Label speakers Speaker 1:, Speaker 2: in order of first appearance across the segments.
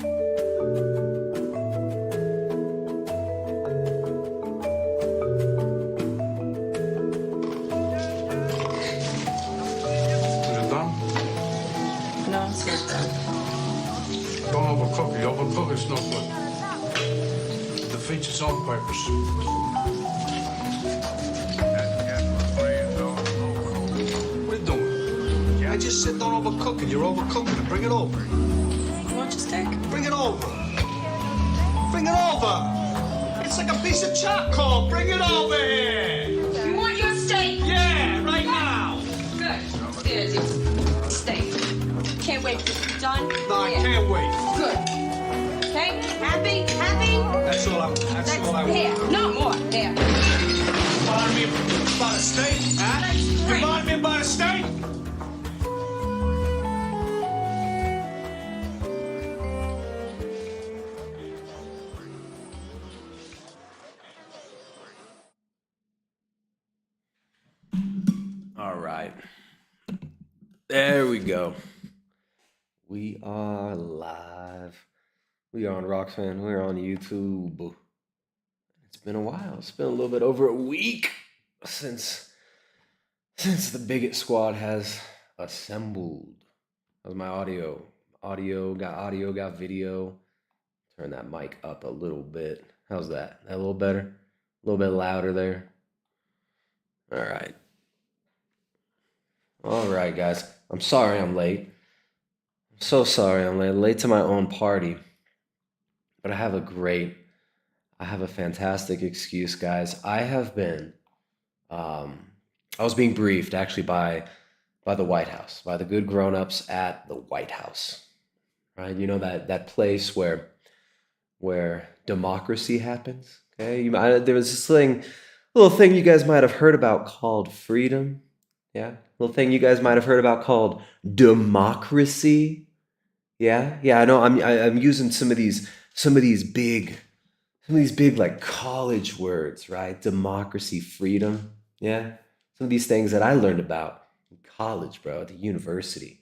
Speaker 1: No, it's not done.
Speaker 2: Don't overcook it. Overcook it's not good. It defeats its own purpose. What are you doing? I just said don't overcook it. You're overcooking it. Bring it over.
Speaker 1: You want your steak?
Speaker 2: Bring it over. Bring it over. It's like a piece of charcoal. Bring it over here.
Speaker 1: You want your steak?
Speaker 2: Yeah, right now.
Speaker 1: Good. There's your steak. Can't wait for it done.
Speaker 2: No, I can't wait.
Speaker 1: Good. Okay? Happy? Happy?
Speaker 2: That's all I want. That's all I want.
Speaker 1: Here. No more. There.
Speaker 2: You bothering me about a steak? Huh?
Speaker 1: That's
Speaker 2: You
Speaker 1: great.
Speaker 2: bothering me about a steak?
Speaker 3: All right. There we go. We are live. We are on Roxanne. We're on YouTube. It's been a while. It's been a little bit over a week since the Bigot Squad has assembled. How's my audio? Audio, got video. Turn that mic up a little bit. How's that? A little better? A little bit louder there. All right. All right, guys. I'm sorry I'm late. I'm so sorry I'm late. Late to my own party. But I have a fantastic excuse, guys. I was being briefed actually by the White House, by the good grown-ups at the White House, right? You know, that place where democracy happens, okay? There was this little thing you guys might have heard about called freedom, yeah? Little thing you guys might have heard about called democracy, yeah? Yeah, I know I'm using some of these big like college words, right? Democracy, freedom, yeah? Some of these things that I learned about in college, bro, at the university.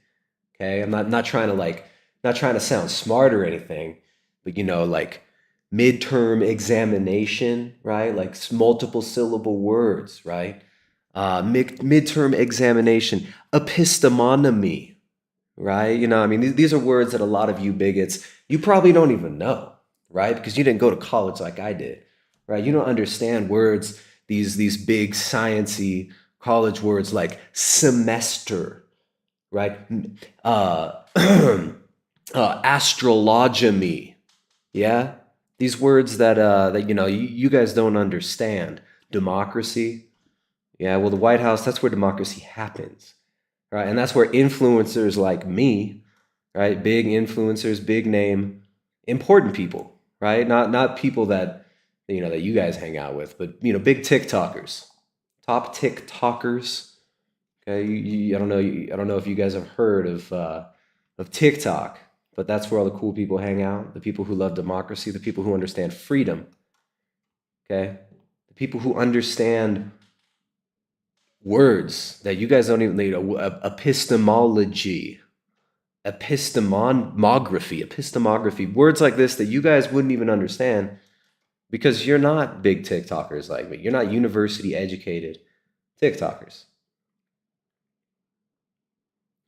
Speaker 3: Okay, I'm not trying to sound smart or anything, but you know, like midterm examination, right? Like multiple syllable words, right? Midterm examination, epistemonymy, right? You know, I mean, these are words that a lot of you bigots, you probably don't even know, right? Because you didn't go to college like I did, right? You don't understand words, these big sciencey college words like semester, right? Astrology, yeah? These words that you know you guys don't understand. Democracy, yeah. Well, the White House, that's where democracy happens, right? And that's where influencers like me, right? Big influencers, big name, important people, right? Not people that you know that you guys hang out with, but you know, big TikTokers, top TikTokers. Okay, I don't know if you guys have heard of TikTok, but that's where all the cool people hang out. The people who love democracy, the people who understand freedom. Okay, the people who understand words that you guys don't even need. Epistemology, epistemography, words like this that you guys wouldn't even understand because you're not big TikTokers like me. You're not university educated TikTokers.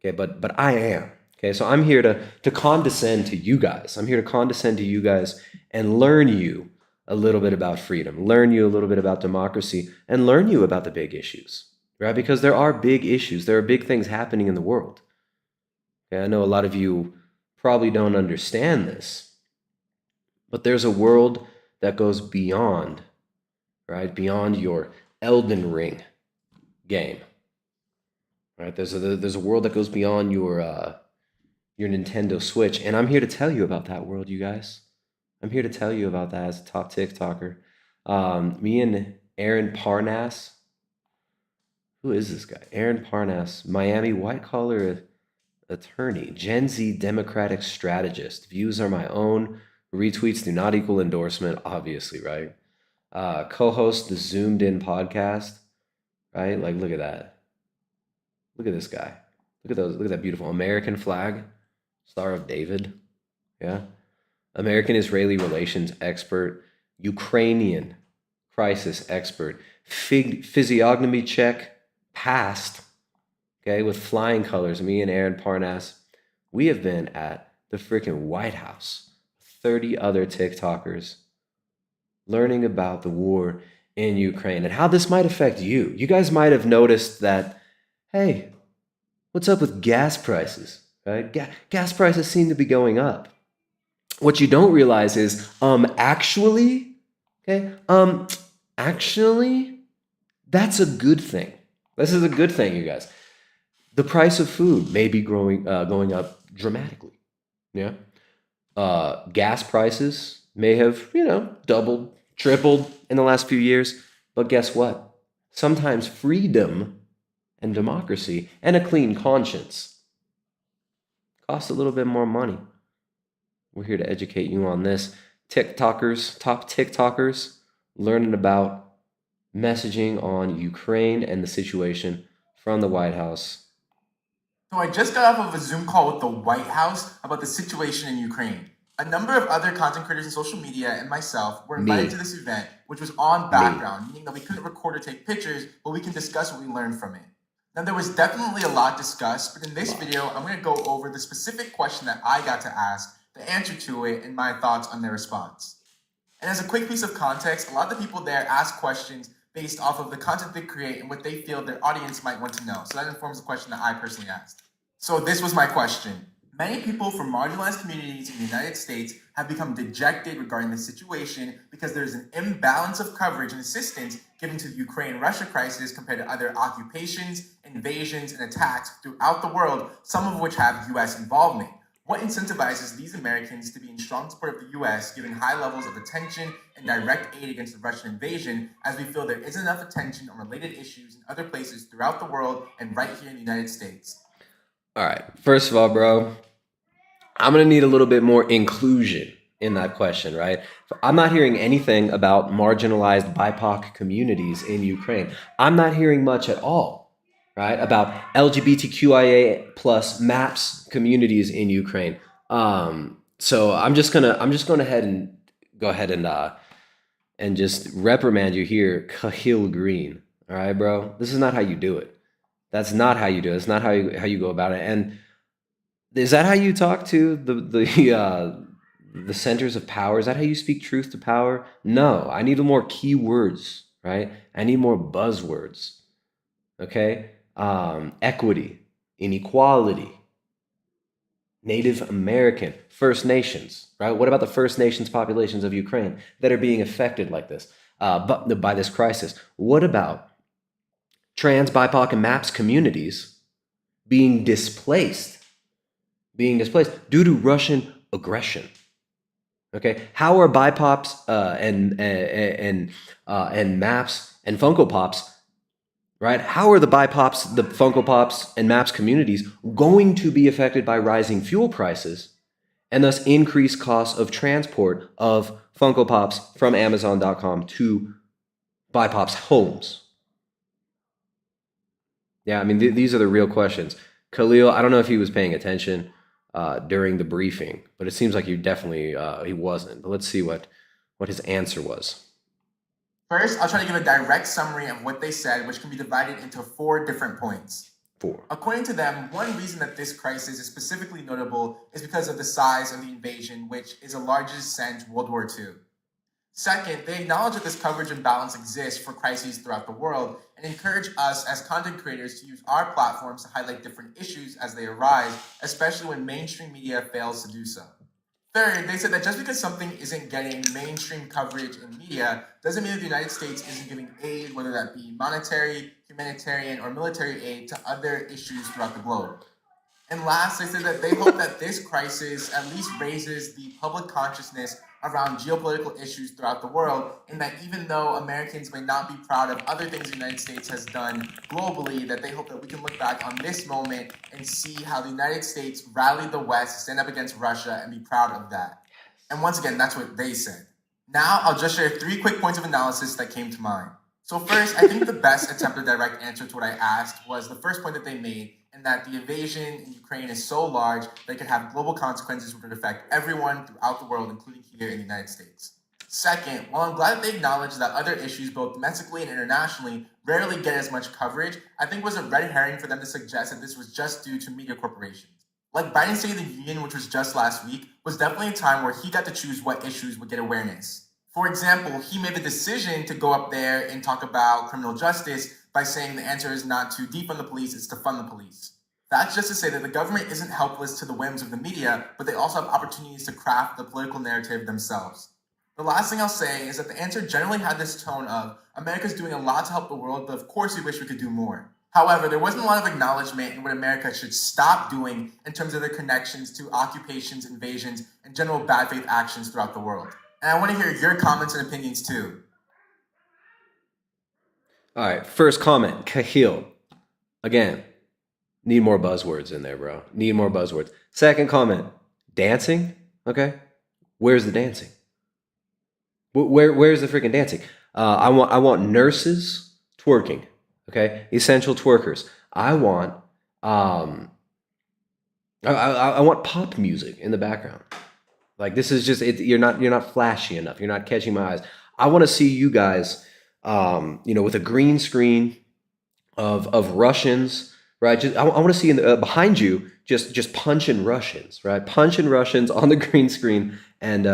Speaker 3: Okay, but I am. Okay, so I'm here to condescend to you guys. I'm here to condescend to you guys and learn you a little bit about freedom, learn you a little bit about democracy, and learn you about the big issues, right? Because there are big issues. There are big things happening in the world. Okay, I know a lot of you probably don't understand this, but there's a world that goes beyond, right? Beyond your Elden Ring game, right? There's a world that goes beyond your Nintendo Switch, and I'm here to tell you about that world, you guys. I'm here to tell you about that as a top TikToker. Me and Aaron Parnas. Who is this guy? Aaron Parnas, Miami white-collar attorney, Gen Z Democratic strategist. Views are my own. Retweets do not equal endorsement, obviously, right? Co-host the Zoomed In podcast, right? Like, look at that. Look at this guy. Look at that beautiful American flag. Star of David. Yeah. American-Israeli relations expert, Ukrainian crisis expert, physiognomy check passed, okay, with flying colors. Me and Aaron Parnas, we have been at the freaking White House, 30 other TikTokers, learning about the war in Ukraine and how this might affect you. You guys might have noticed that, hey, what's up with gas prices, right? Gas prices seem to be going up. What you don't realize is, actually, okay, actually, that's a good thing. This is a good thing, you guys. The price of food may be going up dramatically. Yeah. Gas prices may have, doubled, tripled in the last few years. But guess what? Sometimes freedom and democracy and a clean conscience cost a little bit more money. We're here to educate you on this. TikTokers, top TikTokers, learning about messaging on Ukraine and the situation from the White House.
Speaker 4: So I just got off of a Zoom call with the White House about the situation in Ukraine. A number of other content creators in social media and myself were invited to this event, which was on background, meaning that we couldn't record or take pictures, but we can discuss what we learned from it. Now, there was definitely a lot discussed, but in this video, I'm going to go over the specific question that I got to ask, the answer to it, and my thoughts on their response. And as a quick piece of context, a lot of the people there ask questions based off of the content they create and what they feel their audience might want to know. So that informs the question that I personally asked. So this was my question. Many people from marginalized communities in the United States have become dejected regarding the situation because there's an imbalance of coverage and assistance given to the Ukraine-Russia crisis compared to other occupations, invasions, and attacks throughout the world, some of which have U.S. involvement. What incentivizes these Americans to be in strong support of the U.S., given high levels of attention and direct aid against the Russian invasion, as we feel there isn't enough attention on related issues in other places throughout the world and right here in the United States?
Speaker 3: All right. First of all, bro, I'm going to need a little bit more inclusion in that question, right? I'm not hearing anything about marginalized BIPOC communities in Ukraine. I'm not hearing much at all, right, about LGBTQIA plus MAPS communities in Ukraine. So I'm just going to go ahead and just reprimand you here, Cahill Green. All right, bro? This is not how you do it. That's not how you do it. It's not how you go about it. And is that how you talk to the centers of power? Is that how you speak truth to power? No, I need more keywords, right? I need more buzzwords. Okay, equity, inequality, Native American, First Nations, right? What about the First Nations populations of Ukraine that are being affected like this, by this crisis? What about trans, BIPOC, and MAPS communities being displaced due to Russian aggression? Okay, how are BIPOPs and MAPS and Funko Pops, right? How are the BIPOPs, the Funko Pops, and MAPS communities going to be affected by rising fuel prices and thus increased costs of transport of Funko Pops from Amazon.com to BIPOPs' homes? Yeah, I mean, these are the real questions. Khalil, I don't know if he was paying attention during the briefing, but it seems like he definitely he wasn't. But let's see what his answer was.
Speaker 4: First, I'll try to give a direct summary of what they said, which can be divided into 4 different points.
Speaker 3: 4.
Speaker 4: According to them, one reason that this crisis is specifically notable is because of the size of the invasion, which is the largest since World War II. Second, they acknowledge that this coverage imbalance exists for crises throughout the world and encourage us as content creators to use our platforms to highlight different issues as they arise, especially when mainstream media fails to do so. Third, they said that just because something isn't getting mainstream coverage in media doesn't mean that the United States isn't giving aid, whether that be monetary, humanitarian, or military aid to other issues throughout the globe. And last, they said that they hope that this crisis at least raises the public consciousness around geopolitical issues throughout the world, and that even though Americans may not be proud of other things the United States has done globally, that they hope that we can look back on this moment and see how the United States rallied the West to stand up against Russia and be proud of that. And once again, that's what they said. Now, I'll just share 3 quick points of analysis that came to mind. So first, I think the best attempted direct answer to what I asked was the first point that they made, and that the invasion in Ukraine is so large that it could have global consequences which would affect everyone throughout the world, including here in the United States. Second, while I'm glad that they acknowledge that other issues, both domestically and internationally, rarely get as much coverage, I think it was a red herring for them to suggest that this was just due to media corporations. Like Biden's State of the Union, which was just last week, was definitely a time where he got to choose what issues would get awareness. For example, he made the decision to go up there and talk about criminal justice by saying the answer is not to defund the police, it's to fund the police. That's just to say that the government isn't helpless to the whims of the media, but they also have opportunities to craft the political narrative themselves. The last thing I'll say is that the answer generally had this tone of, America's doing a lot to help the world, but of course we wish we could do more. However, there wasn't a lot of acknowledgement in what America should stop doing in terms of their connections to occupations, invasions, and general bad faith actions throughout the world. And I want to hear your comments and opinions too.
Speaker 3: All right, first comment, Kahil. Again, need more buzzwords in there, bro. Need more buzzwords. Second comment, dancing. Okay, where's the dancing? Where's the freaking dancing? I want nurses twerking. Okay, essential twerkers. I want I want pop music in the background. Like this is just it, you're not flashy enough. You're not catching my eyes. I want to see you guys, with a green screen of Russians, right? Just I want to see behind you just punching Russians, right? Punching Russians on the green screen and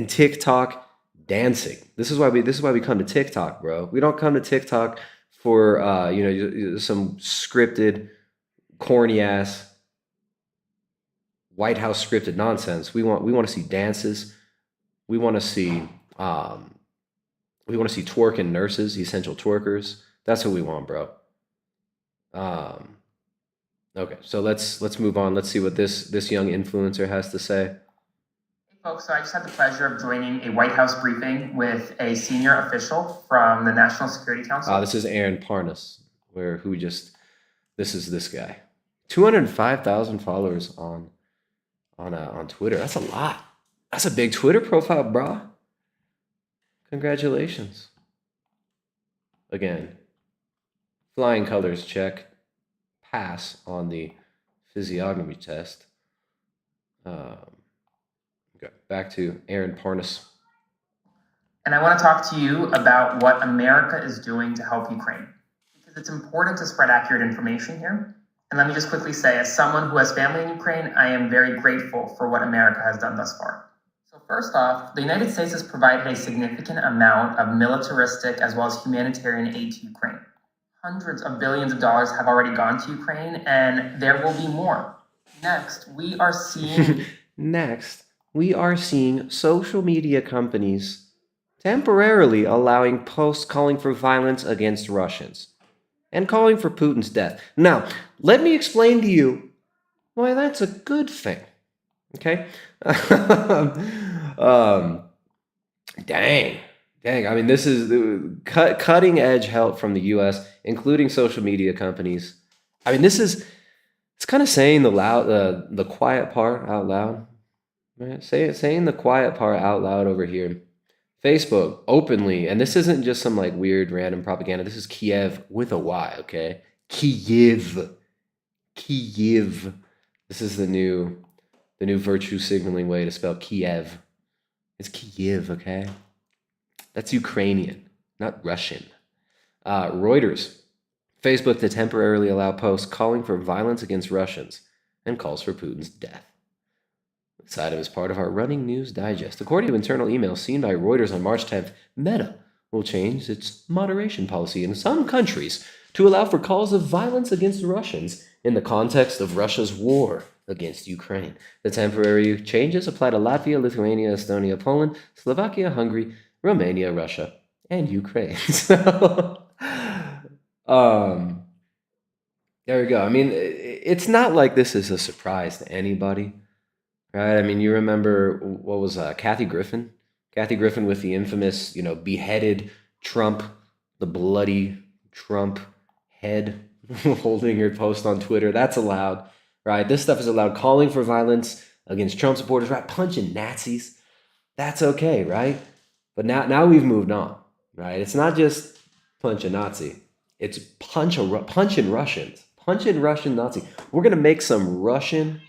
Speaker 3: TikTok dancing. This is why we come to TikTok, bro. We don't come to TikTok for some scripted, corny ass White House scripted nonsense. We want to see dances. We want to see twerking nurses, essential twerkers. That's what we want, bro. Okay, so let's move on. Let's see what this young influencer has to say.
Speaker 5: Hey folks, so I just had the pleasure of joining a White House briefing with a senior official from the National Security Council.
Speaker 3: This is Aaron Parnas, this is this guy. 205,000 followers on Twitter. That's a lot. That's a big Twitter profile, bro. Congratulations. Again, flying colors check. Pass on the physiognomy test. Okay, back to Aaron Parnas.
Speaker 5: And I want to talk to you about what America is doing to help Ukraine, because it's important to spread accurate information here. And let me just quickly say, as someone who has family in Ukraine, I am very grateful for what America has done thus far. So first off, the United States has provided a significant amount of militaristic as well as humanitarian aid to Ukraine. Hundreds of billions of dollars have already gone to Ukraine, and there will be more. Next, we are seeing social media companies temporarily allowing posts calling for violence against Russians and calling for Putin's death. Now, let me explain to you why that's a good thing. Okay? Dang. I mean, this is cutting edge help from the U.S., including social media companies. I mean, it's kind of saying the quiet part out loud. Right? Saying the quiet part out loud over here. Facebook openly, and this isn't just some like weird random propaganda. This is Kiev with a Y, okay? Kiev. This is the new virtue signaling way to spell Kiev. It's Kiev, okay? That's Ukrainian, not Russian. Reuters. Facebook to temporarily allow posts calling for violence against Russians and calls for Putin's death. This item is part of our running news digest. According to internal emails seen by Reuters on March 10th, Meta will change its moderation policy in some countries to allow for calls of violence against Russians in the context of Russia's war against Ukraine. The temporary changes apply to Latvia, Lithuania, Estonia, Poland, Slovakia, Hungary, Romania, Russia, and Ukraine. So, there we go. I mean, it's not like this is a surprise to anybody. Right? I mean, you remember what was Kathy Griffin? Kathy Griffin with the infamous, beheaded Trump, the bloody Trump head holding her post on Twitter. That's allowed, right? This stuff is allowed. Calling for violence against Trump supporters, right? Punching Nazis. That's okay, right? But now we've moved on, right? It's not just punch a Nazi. It's punching Russians.
Speaker 3: Punching Russian Nazi. We're gonna make some Russian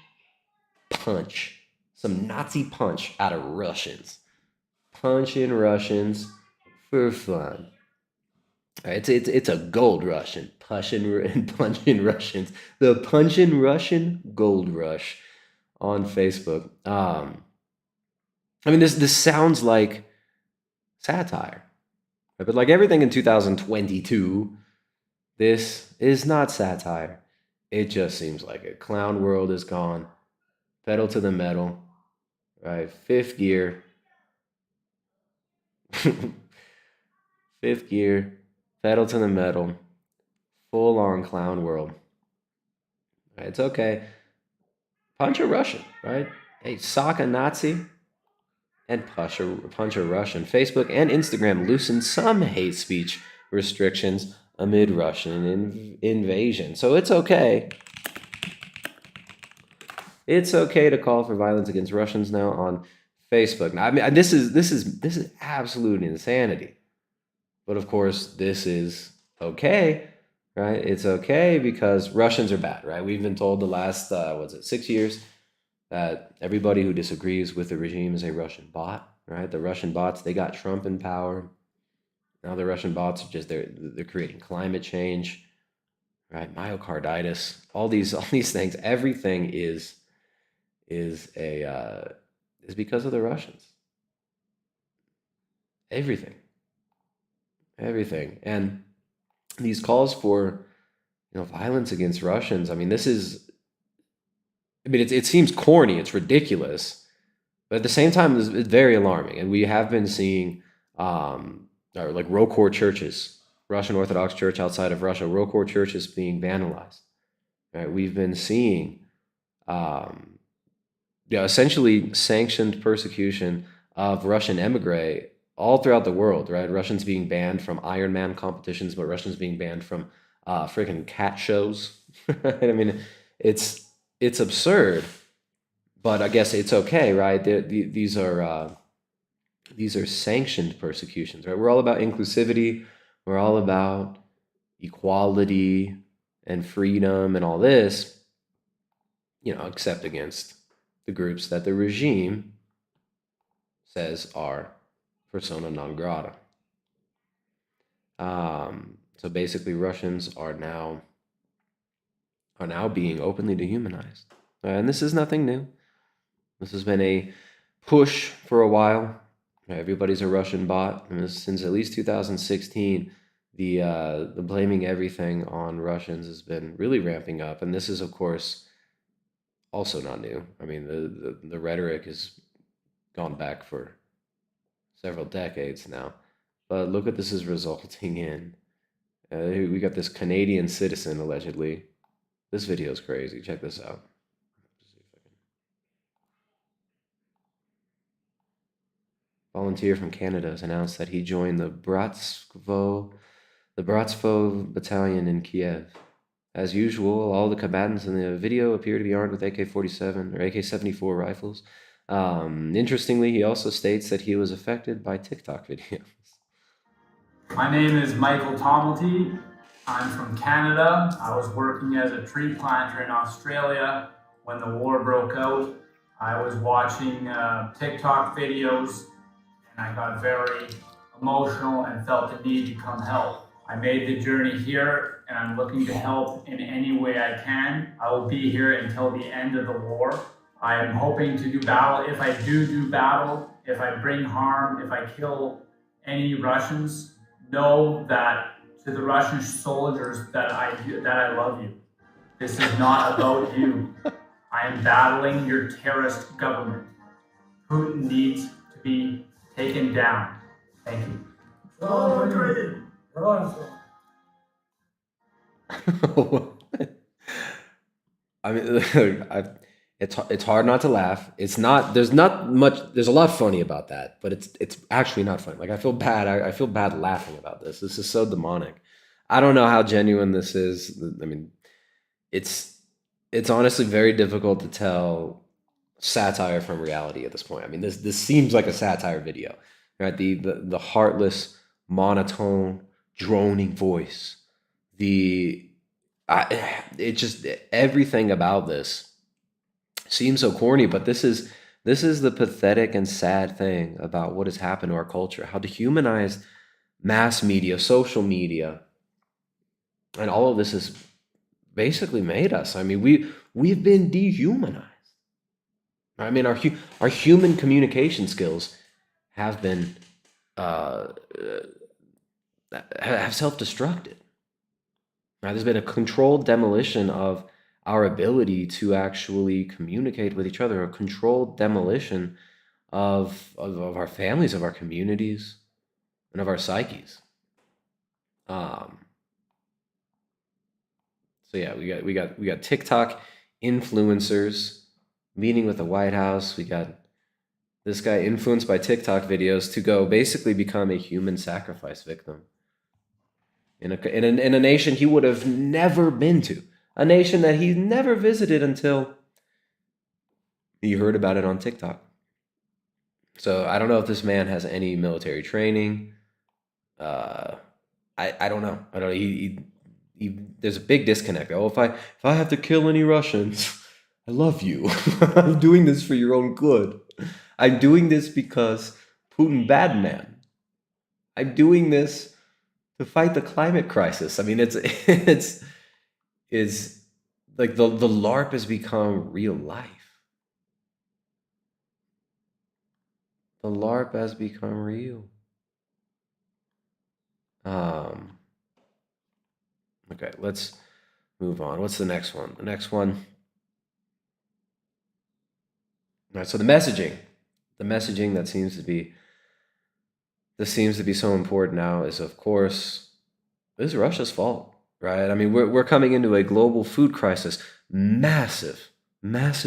Speaker 3: punch, some Nazi punch out of Russians. Punching Russians for fun. It's a gold Russian. Punching Russians. The Punching Russian Gold Rush on Facebook. I mean, this sounds like satire, right? But like everything in 2022, this is not satire. It just seems like it. Clown world is gone. Pedal to the metal, right? Fifth gear. Fifth gear. Pedal to the metal. Full on clown world. Right, it's okay. Punch a Russian, right? Hey, sock a Nazi and punch a Russian. Facebook and Instagram loosened some hate speech restrictions amid Russian invasion. So it's okay. It's okay to call for violence against Russians now on Facebook. Now, I mean, this is absolute insanity. But of course, this is okay, right? It's okay because Russians are bad, right? We've been told the last 6 years that everybody who disagrees with the regime is a Russian bot, right? The Russian bots, they got Trump in power. Now the Russian bots are just they're creating climate change, right? Myocarditis, all these things. Everything is because of the Russians. Everything. And these calls for violence against Russians. I mean, it seems corny, it's ridiculous, but at the same time, it's very alarming. And we have been seeing like Rokor churches, Russian Orthodox Church outside of Russia, Rokor churches being vandalized. Right? We've been seeing essentially sanctioned persecution of Russian emigre all throughout the world, right? Russians being banned from Ironman competitions, but Russians being banned from freaking cat shows. Right? I mean, it's absurd, but I guess it's okay, right? These are sanctioned persecutions, right? We're all about inclusivity. We're all about equality and freedom and all this, except against the groups that the regime says are persona non grata. So basically, Russians are now being openly dehumanized, and this is nothing new. This has been a push for a while. Everybody's a Russian bot, and since at least 2016, the blaming everything on Russians has been really ramping up, and this is, of course, also not new. I mean, the rhetoric has gone back for several decades now. But look what this is resulting in. We got this Canadian citizen, allegedly. This video is crazy. Check this out. Volunteer from Canada has announced that he joined the Bratstvo battalion in Kiev. As usual, all the combatants in the video appear to be armed with AK-47 or AK-74 rifles. Interestingly, he also states that he was affected by TikTok videos.
Speaker 6: My name is Michael Tomelty. I'm from Canada. I was working as a tree planter in Australia when the war broke out. I was watching TikTok videos and I got very emotional and felt the need to come help. I made the journey here and I'm looking to help in any way I can. I will be here until the end of the war. I am hoping to do battle. If I do battle, if I bring harm, if I kill any Russians, know that to the Russian soldiers that I love you. This is not about you. I am battling your terrorist government. Putin needs to be taken down. Thank you.
Speaker 3: I mean, it's hard not to laugh. It's not. There's not much. There's a lot funny about that, but it's actually not funny. Like I feel bad. I feel bad laughing about this. This is so demonic. I don't know how genuine this is. I mean, it's honestly very difficult to tell satire from reality at this point. I mean, this seems like a satire video, right? The heartless, monotone, droning voice, the
Speaker 5: it just, everything about this seems so corny, but this is the pathetic and sad thing about what has happened to our culture. How dehumanized mass media, social media, and all of this has basically made us. I mean, we've been dehumanized. I mean, our human communication skills have been have self-destructed. Right? There's been a controlled demolition of our ability to actually communicate with each other, a controlled demolition of our families, of our communities, and of our psyches. So yeah, we got TikTok influencers meeting with the White House. We got this guy influenced by TikTok videos to go basically become a human sacrifice victim in a nation he would have never been to, a nation that he never visited until he heard about it on TikTok. So I don't know if this man has any military training. I don't know. I don't know. There's a big disconnect. Oh, if I have to kill any Russians, I love you. I'm doing this for your own good. I'm doing this because Putin bad man. I'm doing this to fight the climate crisis. I mean, it's like the LARP has become real life. The LARP has become real. Okay, let's move on. What's the next one? The next one. All right, so the messaging that seems to be so important now is, of course, this is Russia's fault, right? I mean, we're coming into a global food crisis, massive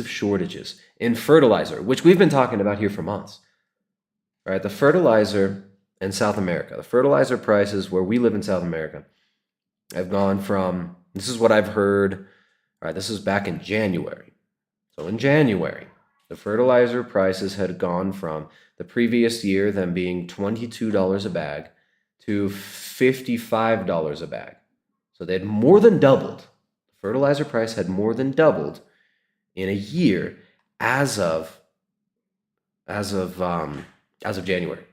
Speaker 5: shortages in fertilizer, which we've been talking about here for months, right? The fertilizer in South America, the fertilizer prices where we live in South America have gone from, this is what I've heard, right? This is back in January. So in January, the fertilizer prices had gone from the previous year, them being $22 a bag, to $55 a bag. So they had more than doubled. The fertilizer price had more than doubled in a year as of January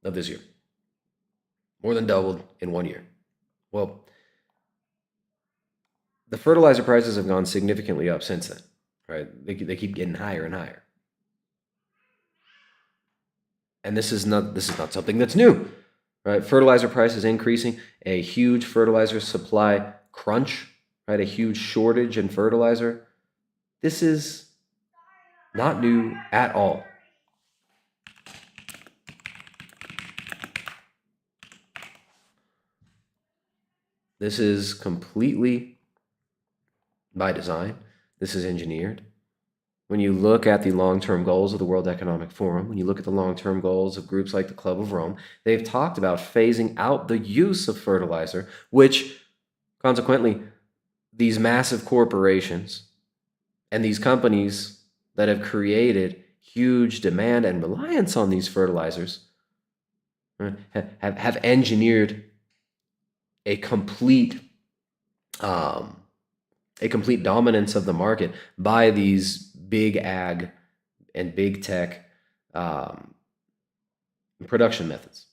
Speaker 5: of this year. More than doubled in 1 year. Well, the fertilizer prices have gone significantly up since then, right? They keep getting higher and higher. And this is not something that's new, right? Fertilizer prices increasing, a huge fertilizer supply crunch, right? A huge shortage in fertilizer. This is not new at all. This is completely by design. This is engineered. When you look at the long-term goals of the World Economic Forum, when you look at the long-term goals of groups like the Club of Rome, they've talked about phasing out the use of fertilizer, which consequently, these massive corporations and these companies that have created huge demand and reliance on these fertilizers have engineered a complete dominance of the market by these big ag and big tech production methods,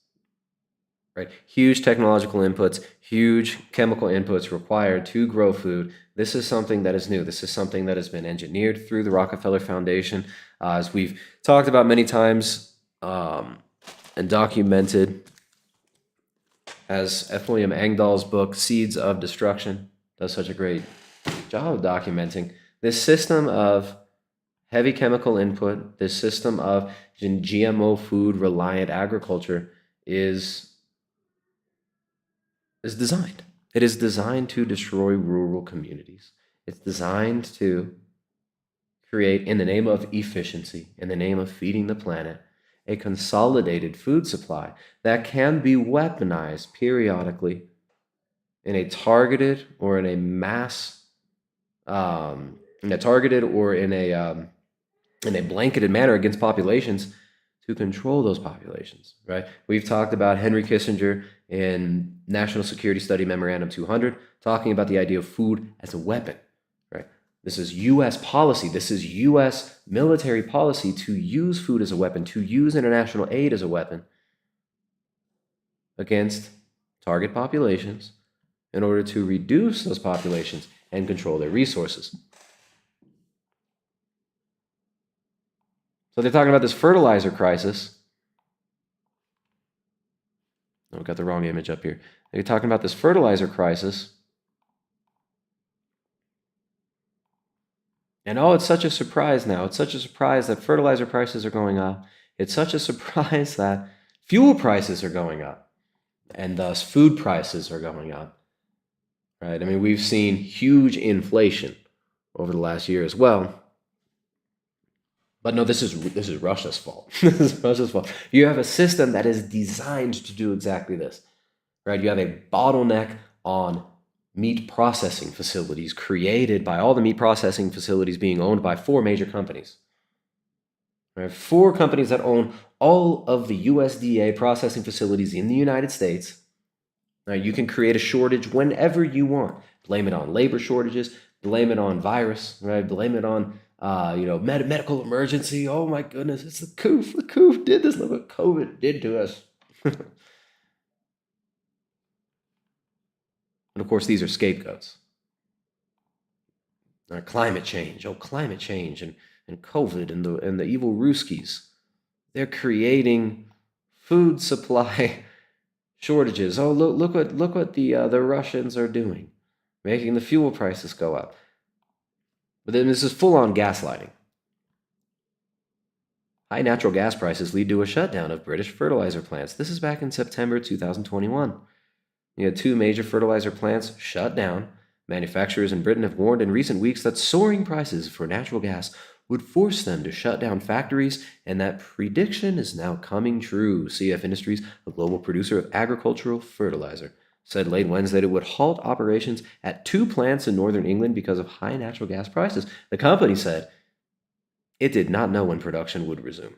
Speaker 5: right? Huge technological inputs, huge chemical inputs required to grow food. This is something that is new. This is something that has been engineered through the Rockefeller Foundation, as we've talked about many times and documented, as F. William Engdahl's book, Seeds of Destruction, does such a great job of documenting. This system of heavy chemical input, this system of GMO food reliant agriculture is designed. It is designed to destroy rural communities. It's designed to create, in the name of efficiency, in the name of feeding the planet, a consolidated food supply that can be weaponized periodically in a targeted or in a mass, in a blanketed manner against populations to control those populations, right? We've talked about Henry Kissinger in National Security Study Memorandum 200, talking about the idea of food as a weapon, right? This is U.S. policy. This is U.S. military policy to use food as a weapon, to use international aid as a weapon against target populations in order to reduce those populations and control their resources. So they're talking about this fertilizer crisis. Oh, we got the wrong image up here. They're talking about this fertilizer crisis. And oh, it's such a surprise now. It's such a surprise that fertilizer prices are going up. It's such a surprise that fuel prices are going up. And thus food prices are going up. Right? I mean, we've seen huge inflation over the last year as well. But no, this is Russia's fault. This is Russia's fault. You have a system that is designed to do exactly this, right? You have a bottleneck on meat processing facilities created by all the meat processing facilities being owned by 4 major companies. Right? 4 companies that own all of the USDA processing facilities in the United States. Now, you can create a shortage whenever you want. Blame it on labor shortages. Blame it on virus. Right? Blame it on medical emergency. Oh my goodness, it's the coof. The coof did this. Look what COVID did to us. And of course, these are scapegoats. Climate change. Oh, climate change and COVID and the evil Ruskies. They're creating food supply shortages. Oh, look what the Russians are doing, making the fuel prices go up. But then this is full-on gaslighting. High natural gas prices lead to a shutdown of British fertilizer plants. This is back in September 2021. You had 2 major fertilizer plants shut down. Manufacturers in Britain have warned in recent weeks that soaring prices for natural gas would force them to shut down factories, and that prediction is now coming true. CF Industries, a global producer of agricultural fertilizer, said late Wednesday that it would halt operations at 2 plants in northern England because of high natural gas prices. The company said it did not know when production would resume.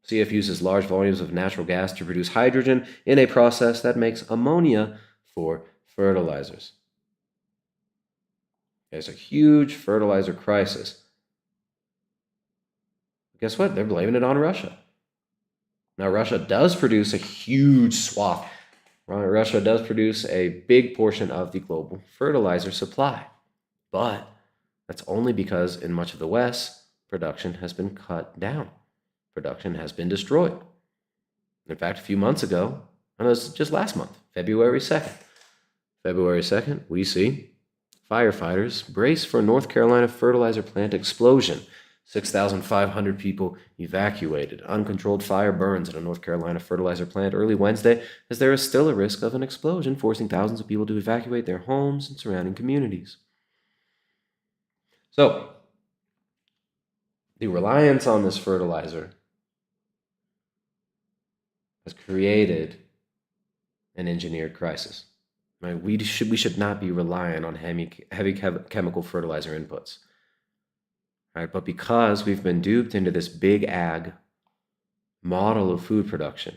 Speaker 5: CF uses large volumes of natural gas to produce hydrogen in a process that makes ammonia for fertilizers. There's a huge fertilizer crisis. Guess what? They're blaming it on Russia. Now, Russia does produce a huge swath. Russia does produce a big portion of the global fertilizer supply. But that's only because in much of the West, production has been cut down. Production has been destroyed. In fact, a few months ago, and it was just last month, February 2nd. February 2nd, we see firefighters brace for North Carolina fertilizer plant explosion. 6,500 people evacuated. Uncontrolled fire burns at a North Carolina fertilizer plant early Wednesday, as there is still a risk of an explosion, forcing thousands of people to evacuate their homes and surrounding communities. So, the reliance on this fertilizer has created an engineered crisis. Right? We should not be relying on heavy chemical fertilizer inputs. Right? But because we've been duped into this big ag model of food production,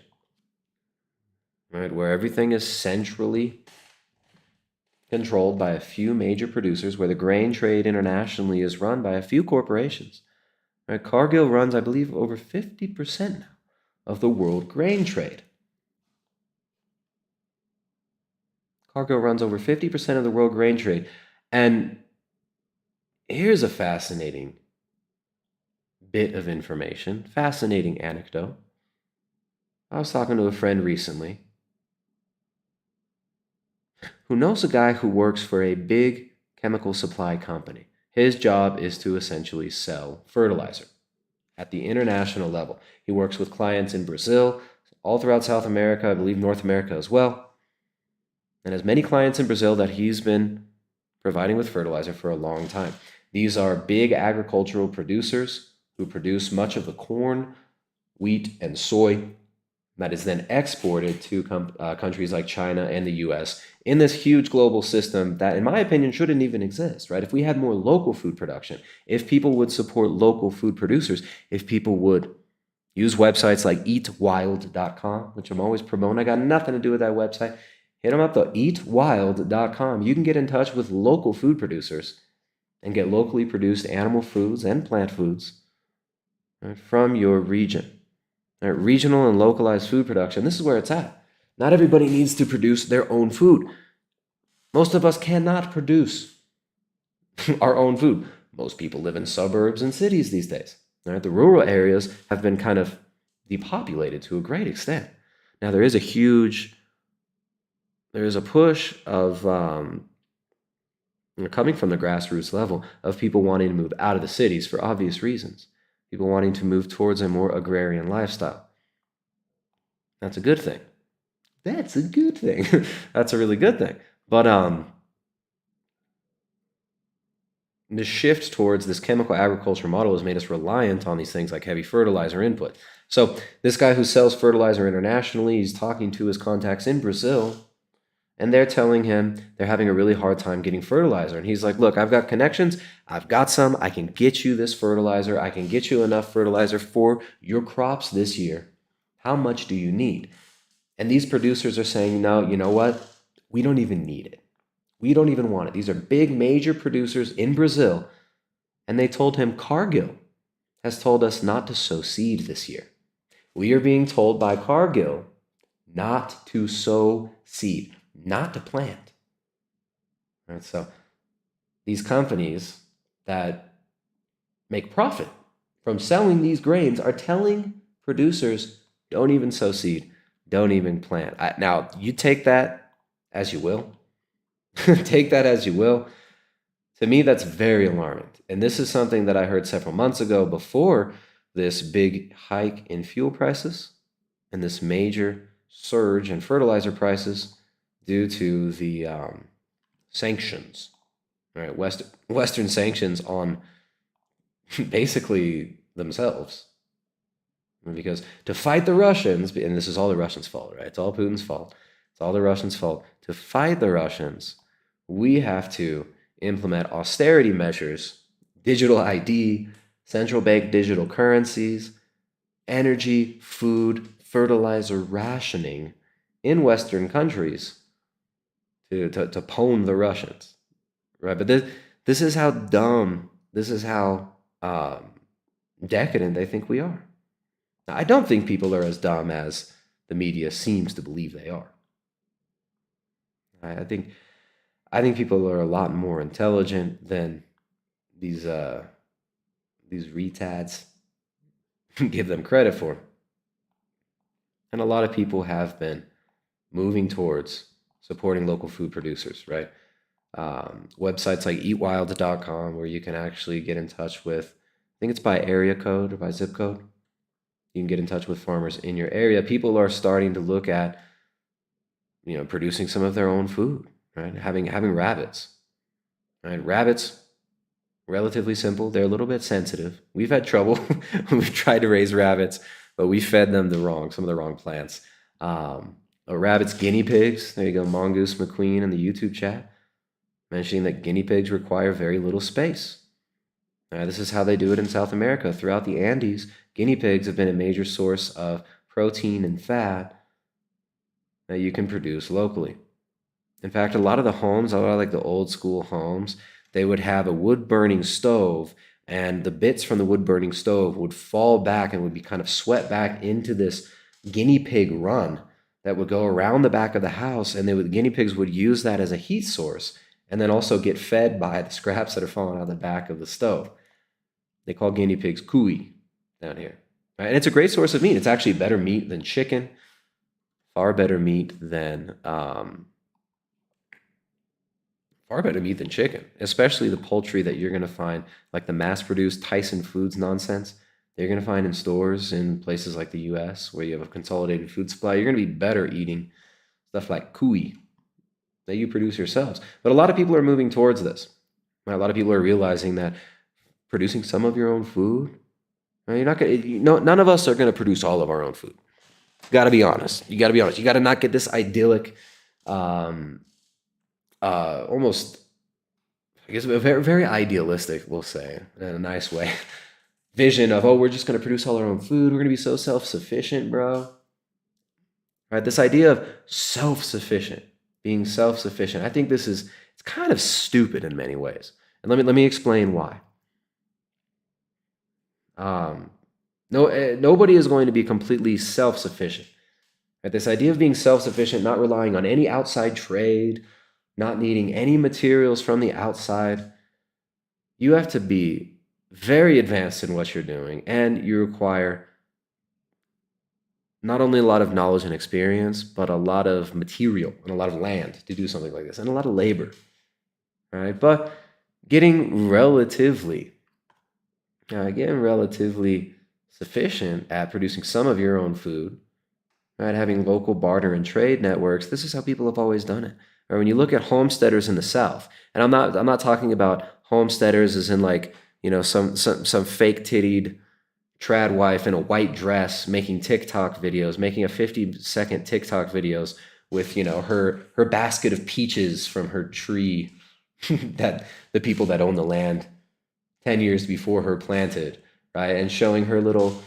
Speaker 5: right, where everything is centrally controlled by a few major producers, where the grain trade internationally is run by a few corporations. Right? Cargill runs, I believe, over 50% now of the world grain trade. Cargill runs over 50% of the world grain trade. And here's a fascinating bit of information, fascinating anecdote. I was talking to a friend recently who knows a guy who works for a big chemical supply company. His job is to essentially sell fertilizer at the international level. He works with clients in Brazil, all throughout South America, I believe North America as well, and has many clients in Brazil that he's been providing with fertilizer for a long time. These are big agricultural producers who produce much of the corn, wheat, and soy that is then exported to countries like China and the US in this huge global system that, in my opinion, shouldn't even exist, right? If we had more local food production, if people would support local food producers, if people would
Speaker 3: Use websites like eatwild.com, which I'm always promoting. I got nothing to do with that website. Hit them up though, eatwild.com. You can get in touch with local food producers and get locally produced animal foods and plant foods, right, from your region. Right, regional and localized food production. This is where it's at. Not everybody needs to produce their own food. Most of us cannot produce our own food. Most people live in suburbs and cities these days. Right? The rural areas have been kind of depopulated to a great extent. Now there is a push of coming from the grassroots level of people wanting to move out of the cities for obvious reasons. People wanting to move towards a more agrarian lifestyle. That's a good thing. That's a good thing. That's a really good thing. But the shift towards this chemical agriculture model has made us reliant on these things like heavy fertilizer input. So this guy who sells fertilizer internationally, he's talking to his contacts in Brazil, and they're telling him they're having a really hard time getting fertilizer. And he's like, look, I've got connections. I've got some. I can get you this fertilizer. I can get you enough fertilizer for your crops this year. How much do you need? And these producers are saying, no, you know what? We don't even need it. We don't even want it. These are big, major producers in Brazil. And they told him Cargill has told us not to sow seed this year. We are being told by Cargill not to sow seed, not to plant. Right? So these companies that make profit from selling these grains are telling producers, don't even sow seed, don't even plant. Now, you take that as you will. Take that as you will. To me, that's very alarming. And this is something that I heard several months ago before this big hike in fuel prices and this major surge in fertilizer prices due to the sanctions, right? Western sanctions on basically themselves. Because to fight the Russians, and this is all the Russians' fault, right? It's all Putin's fault. It's all the Russians' fault. To fight the Russians, we have to implement austerity measures, digital ID, central bank digital currencies, energy, food, fertilizer rationing in Western countries to pwn the Russians, right? But this is how dumb, this is how decadent they think we are. Now, I don't think people are as dumb as the media seems to believe they are. I think people are a lot more intelligent than these retards give them credit for. And a lot of people have been moving towards supporting local food producers, right? Websites like eatwild.com, where you can actually get in touch with, I think it's by area code or by zip code. You can get in touch with farmers in your area. People are starting to look at, producing some of their own food, right? Having rabbits, right? Rabbits, relatively simple. They're a little bit sensitive. We've had trouble when we've tried to raise rabbits, but we fed them some of the wrong plants. Rabbits, guinea pigs. There you go, Mongoose McQueen in the YouTube chat, mentioning that guinea pigs require very little space. This is how they do it in South America. Throughout the Andes, guinea pigs have been a major source of protein and fat that you can produce locally. In fact, a lot of like the old school homes, they would have a wood-burning stove, and the bits from the wood-burning stove would fall back and would be kind of swept back into this guinea pig run that would go around the back of the house, and the guinea pigs would use that as a heat source and then also get fed by the scraps that are falling out of the back of the stove. They call guinea pigs cuy down here. Right? And it's a great source of meat. It's actually better meat than chicken, far better meat than chicken, especially the poultry that you're going to find, like the mass-produced Tyson Foods nonsense. They're going to find in stores in places like the U.S. where you have a consolidated food supply. You're going to be better eating stuff like cuy that you produce yourselves. But a lot of people are moving towards this. A lot of people are realizing that producing some of your own food, you're not going to. None of us are going to produce all of our own food. You got to be honest. You got to not get this idyllic, almost, I guess, very, very idealistic, we'll say, in a nice way,
Speaker 5: vision of, oh, we're just going to produce all our own food. We're going to be so self-sufficient, bro. Right? This idea of self-sufficient, being self-sufficient. I think it's kind of stupid in many ways. And let me explain why. Nobody is going to be completely self-sufficient. Right? This idea of being self-sufficient, not relying on any outside trade, not needing any materials from the outside. You have to be very advanced in what you're doing, and you require not only a lot of knowledge and experience, but a lot of material and a lot of land to do something like this, and a lot of labor. Right? But getting relatively sufficient at producing some of your own food, right? Having local barter and trade networks. This is how people have always done it. Or when you look at homesteaders in the South, and I'm not talking about homesteaders as in like, some fake tittied trad wife in a white dress making TikTok videos, making a 50-second TikTok videos with, her basket of peaches from her tree that the people that own the land 10 years before her planted, right? And showing her little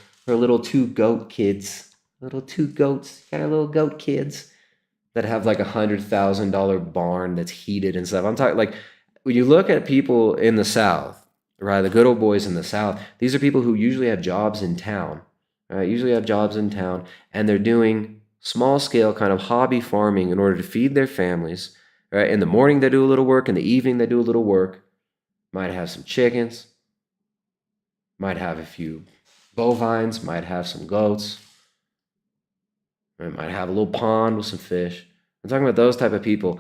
Speaker 5: two goat kids, little two goats, got her little goat kids that have like $100,000 barn that's heated and stuff. I'm talking like when you look at people in the South, right? The good old boys in the South, these are people who usually have jobs in town, right? And they're doing small scale kind of hobby farming in order to feed their families, right? In the morning, they do a little work. In the evening, they do a little work. Might have some chickens, might have a few bovines, might have some goats, might have a little pond with some fish. I'm talking about those type of people.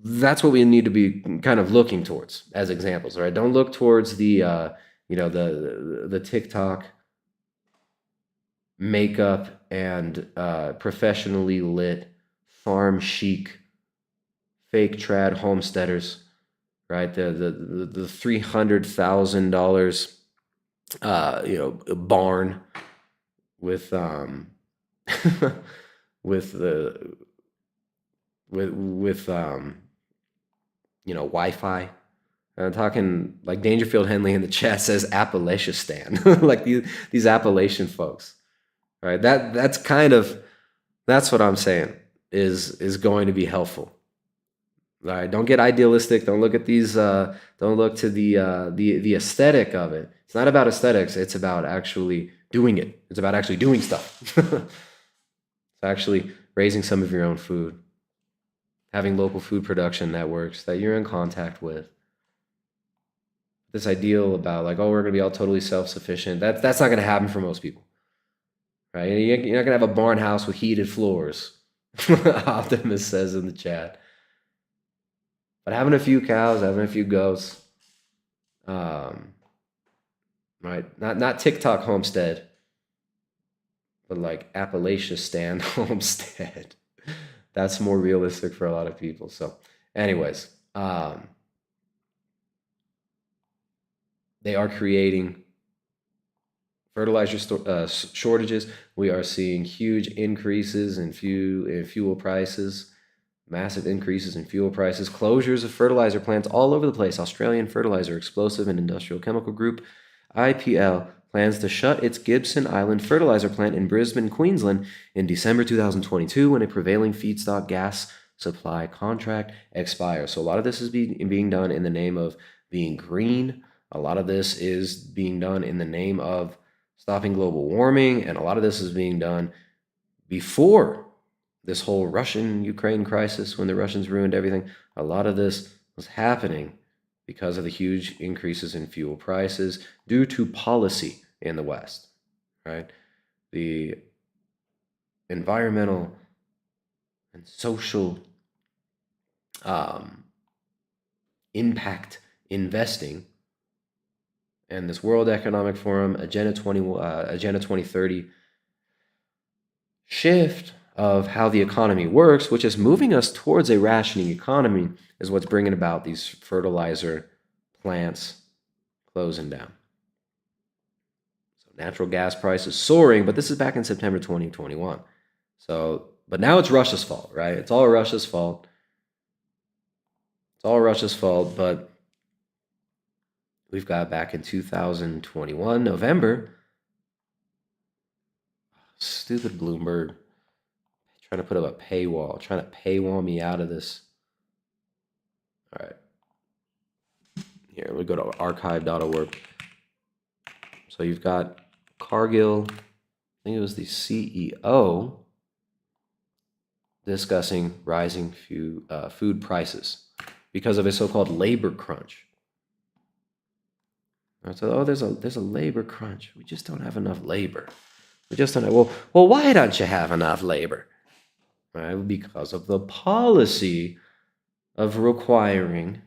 Speaker 5: That's what we need to be kind of looking towards as examples, right? Don't look towards the TikTok makeup and professionally lit farm chic fake trad homesteaders, right? The $300,000 barn with Wi-Fi. I'm talking like Dangerfield Henley in the chat says Appalachia Stan, like these Appalachian folks, right? That's what I'm saying is going to be helpful. All right, don't get idealistic. Don't look at these. Don't look to the aesthetic of it. It's not about aesthetics. It's about actually doing it. It's about actually doing stuff. It's actually raising some of your own food, having local food production networks that you're in contact with. This ideal about like, oh, we're going to be all totally self-sufficient. That's not going to happen for most people, right? You're not going to have a barn house with heated floors. Optimus says in the chat. But having a few cows, having a few goats, right? Not TikTok homestead, but like Appalachia Stan homestead. That's more realistic for a lot of people. So, anyways, they are creating fertilizer shortages. We are seeing huge increases in fuel prices. Massive increases in fuel prices, closures of fertilizer plants all over the place. Australian Fertilizer, Explosive and Industrial Chemical Group, IPL, plans to shut its Gibson Island fertilizer plant in Brisbane, Queensland in December 2022 when a prevailing feedstock gas supply contract expires. So a lot of this is being done in the name of being green. A lot of this is being done in the name of stopping global warming, and a lot of this is being done before this whole Russian-Ukraine crisis, when the Russians ruined everything. A lot of this was happening because of the huge increases in fuel prices due to policy in the West, right? The environmental and social impact investing and this World Economic Forum, Agenda 2030 shift of how the economy works, which is moving us towards a rationing economy, is what's bringing about these fertilizer plants closing down. So natural gas prices soaring, but this is back in September 2021. So, but now it's Russia's fault, right? It's all Russia's fault. It's all Russia's fault, but we've got back in 2021, November. Stupid Bloomberg. Trying to put up a paywall, trying to paywall me out of this. All right. Here, we go to archive.org. So you've got Cargill, I think it was the CEO, discussing rising food prices because of a so-called labor crunch. So, there's a labor crunch. We just don't have enough labor. We just don't have, well, why don't you have enough labor? Right? Because of the policy of requiring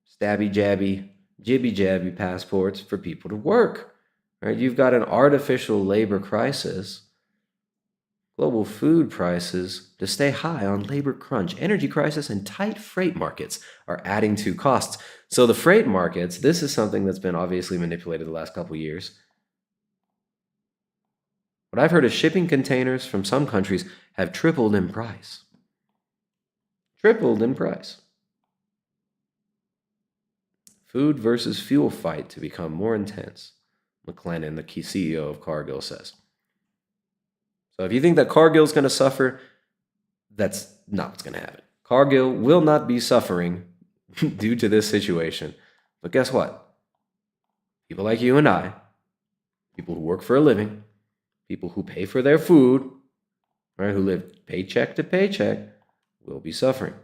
Speaker 5: stabby jabby, jibby jabby passports for people to work. Right? You've got an artificial labor crisis, global food prices to stay high on labor crunch, energy crisis, and tight freight markets are adding to costs. So the freight markets, this is something that's been obviously manipulated the last couple of years. What I've heard is shipping containers from some countries have tripled in price. Tripled in price. Food versus fuel fight to become more intense, McLennan, the key CEO of Cargill, says. So if you think that Cargill is going to suffer, that's not what's going to happen. Cargill will not be suffering due to this situation. But guess what? People like you and I, people who work for a living, people who pay for their food, right, who live paycheck to paycheck, will be suffering.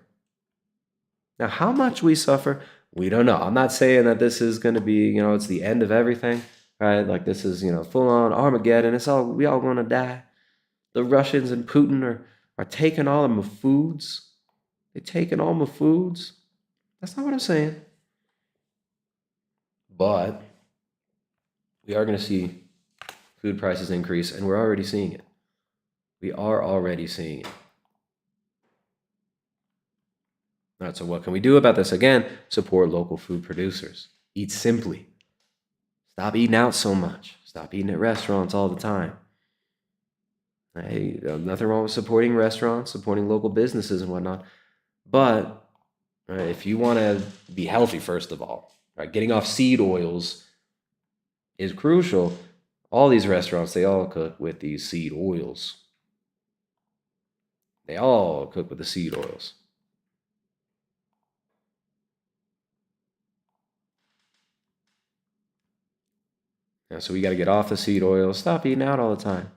Speaker 5: Now, how much we suffer, we don't know. I'm not saying that this is going to be, it's the end of everything, right? Like this is, full on Armageddon. We all going to die. The Russians and Putin are taking all of my foods. They're taking all my foods. That's not what I'm saying. But we are going to see food prices increase, and we're already seeing it. We are already seeing it. All right, so what can we do about this? Again, support local food producers. Eat simply. Stop eating out so much. Stop eating at restaurants all the time. Hey, nothing wrong with supporting restaurants, supporting local businesses and whatnot. But if you want to be healthy, first of all, right, getting off seed oils is crucial. All these restaurants, they all cook with these seed oils. They all cook with the seed oils. So we got to get off the seed oils. Stop eating out all the time.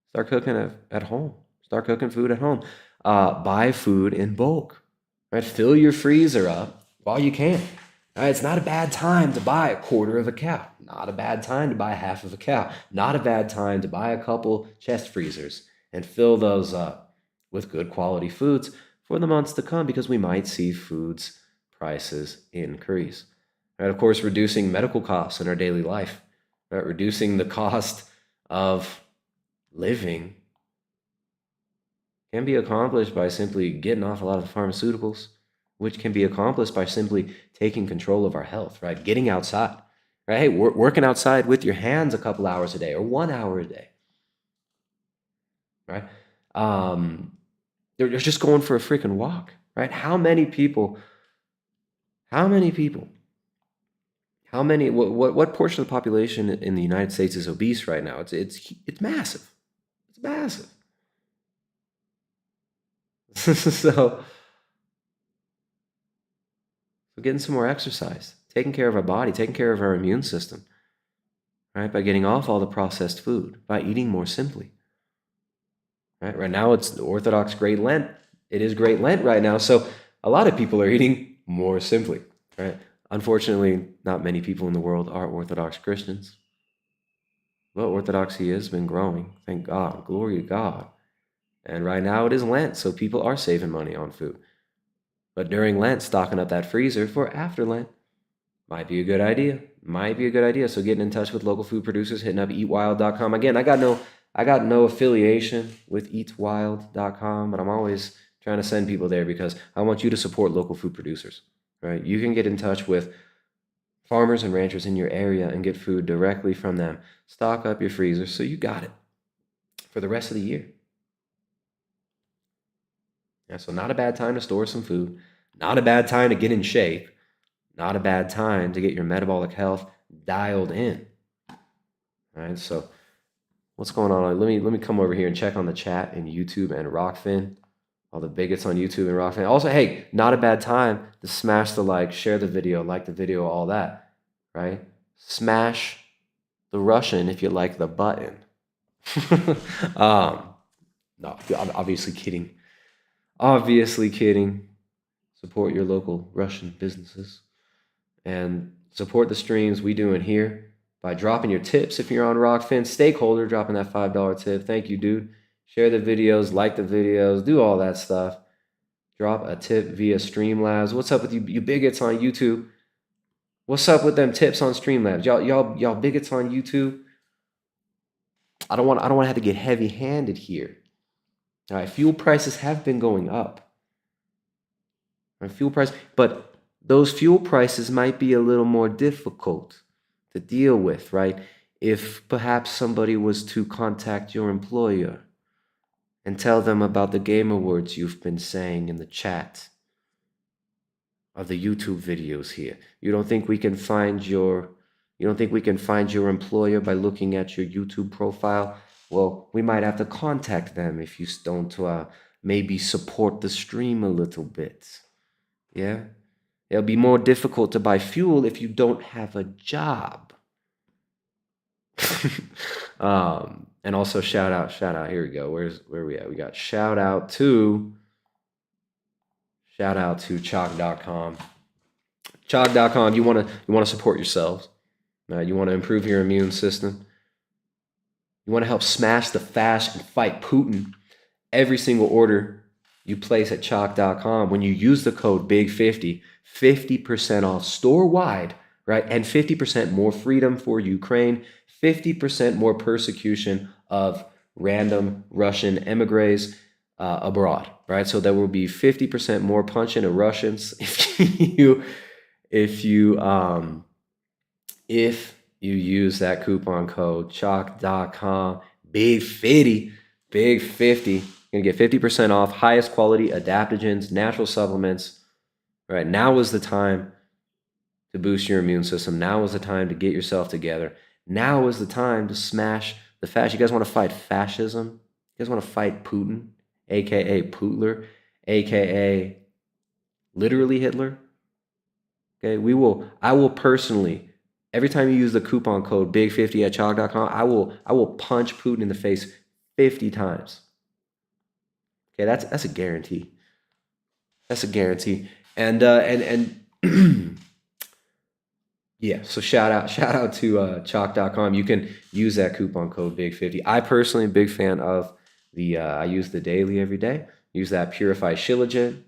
Speaker 5: Start cooking at home. Start cooking food at home. Buy food in bulk. Right? Fill your freezer up while you can. Right? It's not a bad time to buy a quarter of a cow. Not a bad time to buy half of a cow. Not a bad time to buy a couple chest freezers and fill those up with good quality foods for the months to come, because we might see foods prices increase. Right? Of course, reducing medical costs in our daily life. Right? Reducing the cost of living can be accomplished by simply getting off a lot of pharmaceuticals, which can be accomplished by simply taking control of our health, right? Getting outside, right? Hey, working outside with your hands a couple hours a day or 1 hour a day, right? They're just going for a freaking walk, right? How many people, what portion of the population in the United States is obese right now? It's massive. It's massive. So getting some more exercise, taking care of our body, taking care of our immune system, right? By getting off all the processed food, by eating more simply, right? Right now it's the Orthodox Great Lent. It is Great Lent right now. So a lot of people are eating more simply, right? Unfortunately, not many people in the world are Orthodox Christians. But orthodoxy has been growing. Thank God. Glory to God. And right now it is Lent, so people are saving money on food. But during Lent, stocking up that freezer for after Lent might be a good idea. Might be a good idea. So getting in touch with local food producers, hitting up eatwild.com. Again, I got no affiliation with eatwild.com, but I'm always trying to send people there because I want you to support local food producers. Right? You can get in touch with farmers and ranchers in your area and get food directly from them. Stock up your freezer so you got it for the rest of the year. Yeah, so not a bad time to store some food. Not a bad time to get in shape. not a bad time to get your metabolic health dialed in. All right, so what's going on? Let me come over here and check on the chat in YouTube and Rockfin. All the bigots on YouTube and Rockfin. Also, hey, not a bad time to smash the like, share the video, like the video, all that, right? Smash the Russian if you like the button. No, I'm obviously kidding. Obviously kidding. Support your local Russian businesses and support the streams we doing here by dropping your tips. If you're on Rockfin, stakeholder, dropping that $5 tip. Thank you, dude. Share the videos, like the videos, do all that stuff. Drop a tip via Streamlabs. What's up with you bigots on YouTube? What's up with them tips on Streamlabs? Y'all bigots on YouTube. I don't want to have to get heavy-handed here. All right, fuel prices have been going up. All right, fuel price, but those fuel prices might be a little more difficult to deal with, right? If perhaps somebody was to contact your employer and tell them about the gamer words you've been saying in the chat of the YouTube videos here. You don't think we can find your employer by looking at your YouTube profile? Well, we might have to contact them if you don't maybe support the stream a little bit. Yeah? It'll be more difficult to buy fuel if you don't have a job. And also shout out, here we go. Where are we at? We got shout out to chalk.com. Chalk.com, you want to support yourselves. You want to improve your immune system. You want to help smash the fast and fight Putin. Every single order you place at chalk.com, when you use the code BIG50, 50% off store-wide, right? And 50% more freedom for Ukraine, 50% more persecution of random Russian emigres abroad, right? So there will be 50% more punch into Russians if you use that coupon code chalk.com big50. You're gonna get 50% off, highest quality adaptogens, natural supplements. Right now is the time to boost your immune system. Now is the time to get yourself together. Now is the time to smash the fascist. You guys want to fight fascism? You guys want to fight Putin, aka Putler, aka literally Hitler? Okay, I will personally, every time you use the coupon code BIG50 at chalk.com, I will punch Putin in the face 50 times. Okay, that's a guarantee. That's a guarantee. And yeah, so shout out to chalk.com. You can use that coupon code BIG50. I personally am a big fan of the I use the daily every day. Use that purified shilajit.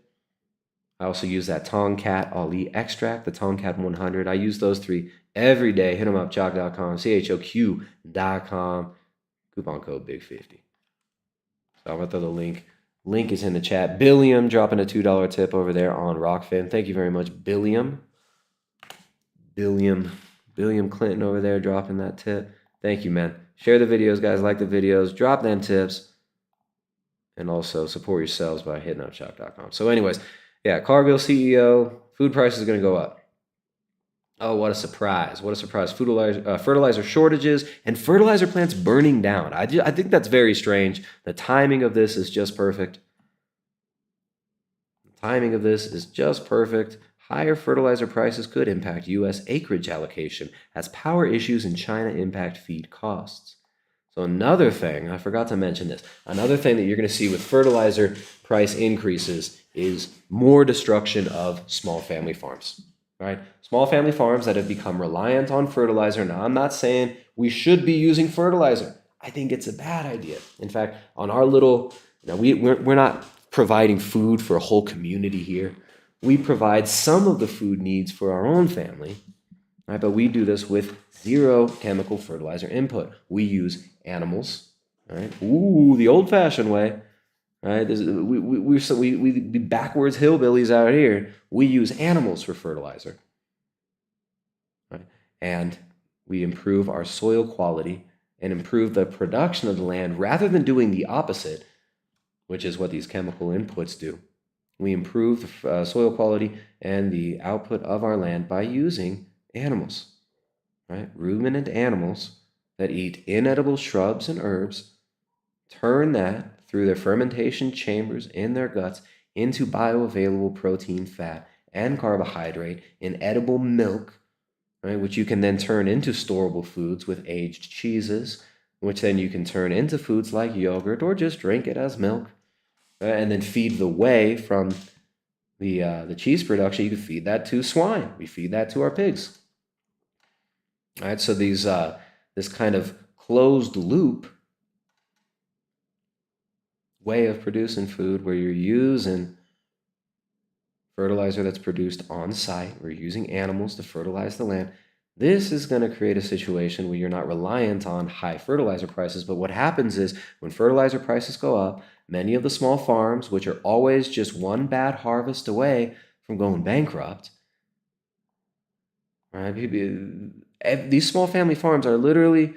Speaker 5: I also use that Tomcat Ali extract, the Tomcat 100. I use those three every day. Hit them up, chalk.com, CHOQ.com, coupon code BIG50. So I'm going to throw the link. Link is in the chat. Billiam dropping a $2 tip over there on Rockfin. Thank you very much, Billiam. Billiam Clinton over there dropping that tip. Thank you, man. Share the videos, guys. Like the videos. Drop them tips. And also support yourselves by hitting up chalk.com. So anyways, yeah, Cargill CEO, food prices are going to go up. Oh, what a surprise. What a surprise. Fertilizer shortages and fertilizer plants burning down. I think that's very strange. The timing of this is just perfect. Higher fertilizer prices could impact U.S. acreage allocation as power issues in China impact feed costs. So another thing, I forgot to mention this, another thing that you're going to see with fertilizer price increases is more destruction of small family farms, right? Small family farms that have become reliant on fertilizer. Now, I'm not saying we should be using fertilizer. I think it's a bad idea. In fact, on our little, we're not providing food for a whole community here. We provide some of the food needs for our own family, right? But we do this with zero chemical fertilizer input. We use animals, right? Ooh, the old-fashioned way, right? We be backwards hillbillies out here. We use animals for fertilizer, right? And we improve our soil quality and improve the production of the land rather than doing the opposite, which is what these chemical inputs do. We improve the soil quality and the output of our land by using animals, right? Ruminant animals that eat inedible shrubs and herbs, turn that through their fermentation chambers in their guts into bioavailable protein, fat, and carbohydrate in edible milk, right? Which you can then turn into storable foods with aged cheeses, which then you can turn into foods like yogurt or just drink it as milk, and then feed the whey from the cheese production. You can feed that to swine. We feed that to our pigs. All right, so this kind of closed loop way of producing food where you're using fertilizer that's produced on site, we're using animals to fertilize the land. This is going to create a situation where you're not reliant on high fertilizer prices. But what happens is when fertilizer prices go up, many of the small farms, which are always just one bad harvest away from going bankrupt, right? These small family farms are literally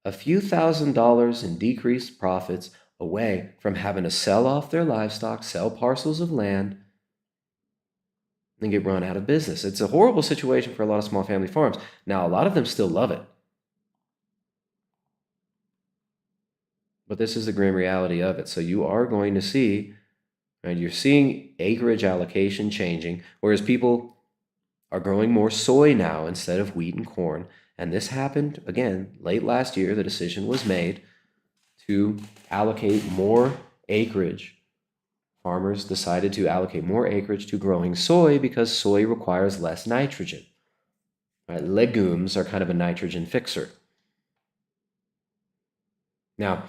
Speaker 5: a few $1,000s in decreased profits away from having to sell off their livestock, sell parcels of land, and get run out of business. It's a horrible situation for a lot of small family farms. Now, a lot of them still love it. But this is the grim reality of it. So you are going to see, right, you're seeing acreage allocation changing, whereas people are growing more soy now instead of wheat and corn. And this happened, again, late last year. The decision was made to allocate more acreage. Farmers decided to allocate more acreage to growing soy because soy requires less nitrogen. Right? Legumes are kind of a nitrogen fixer. Now,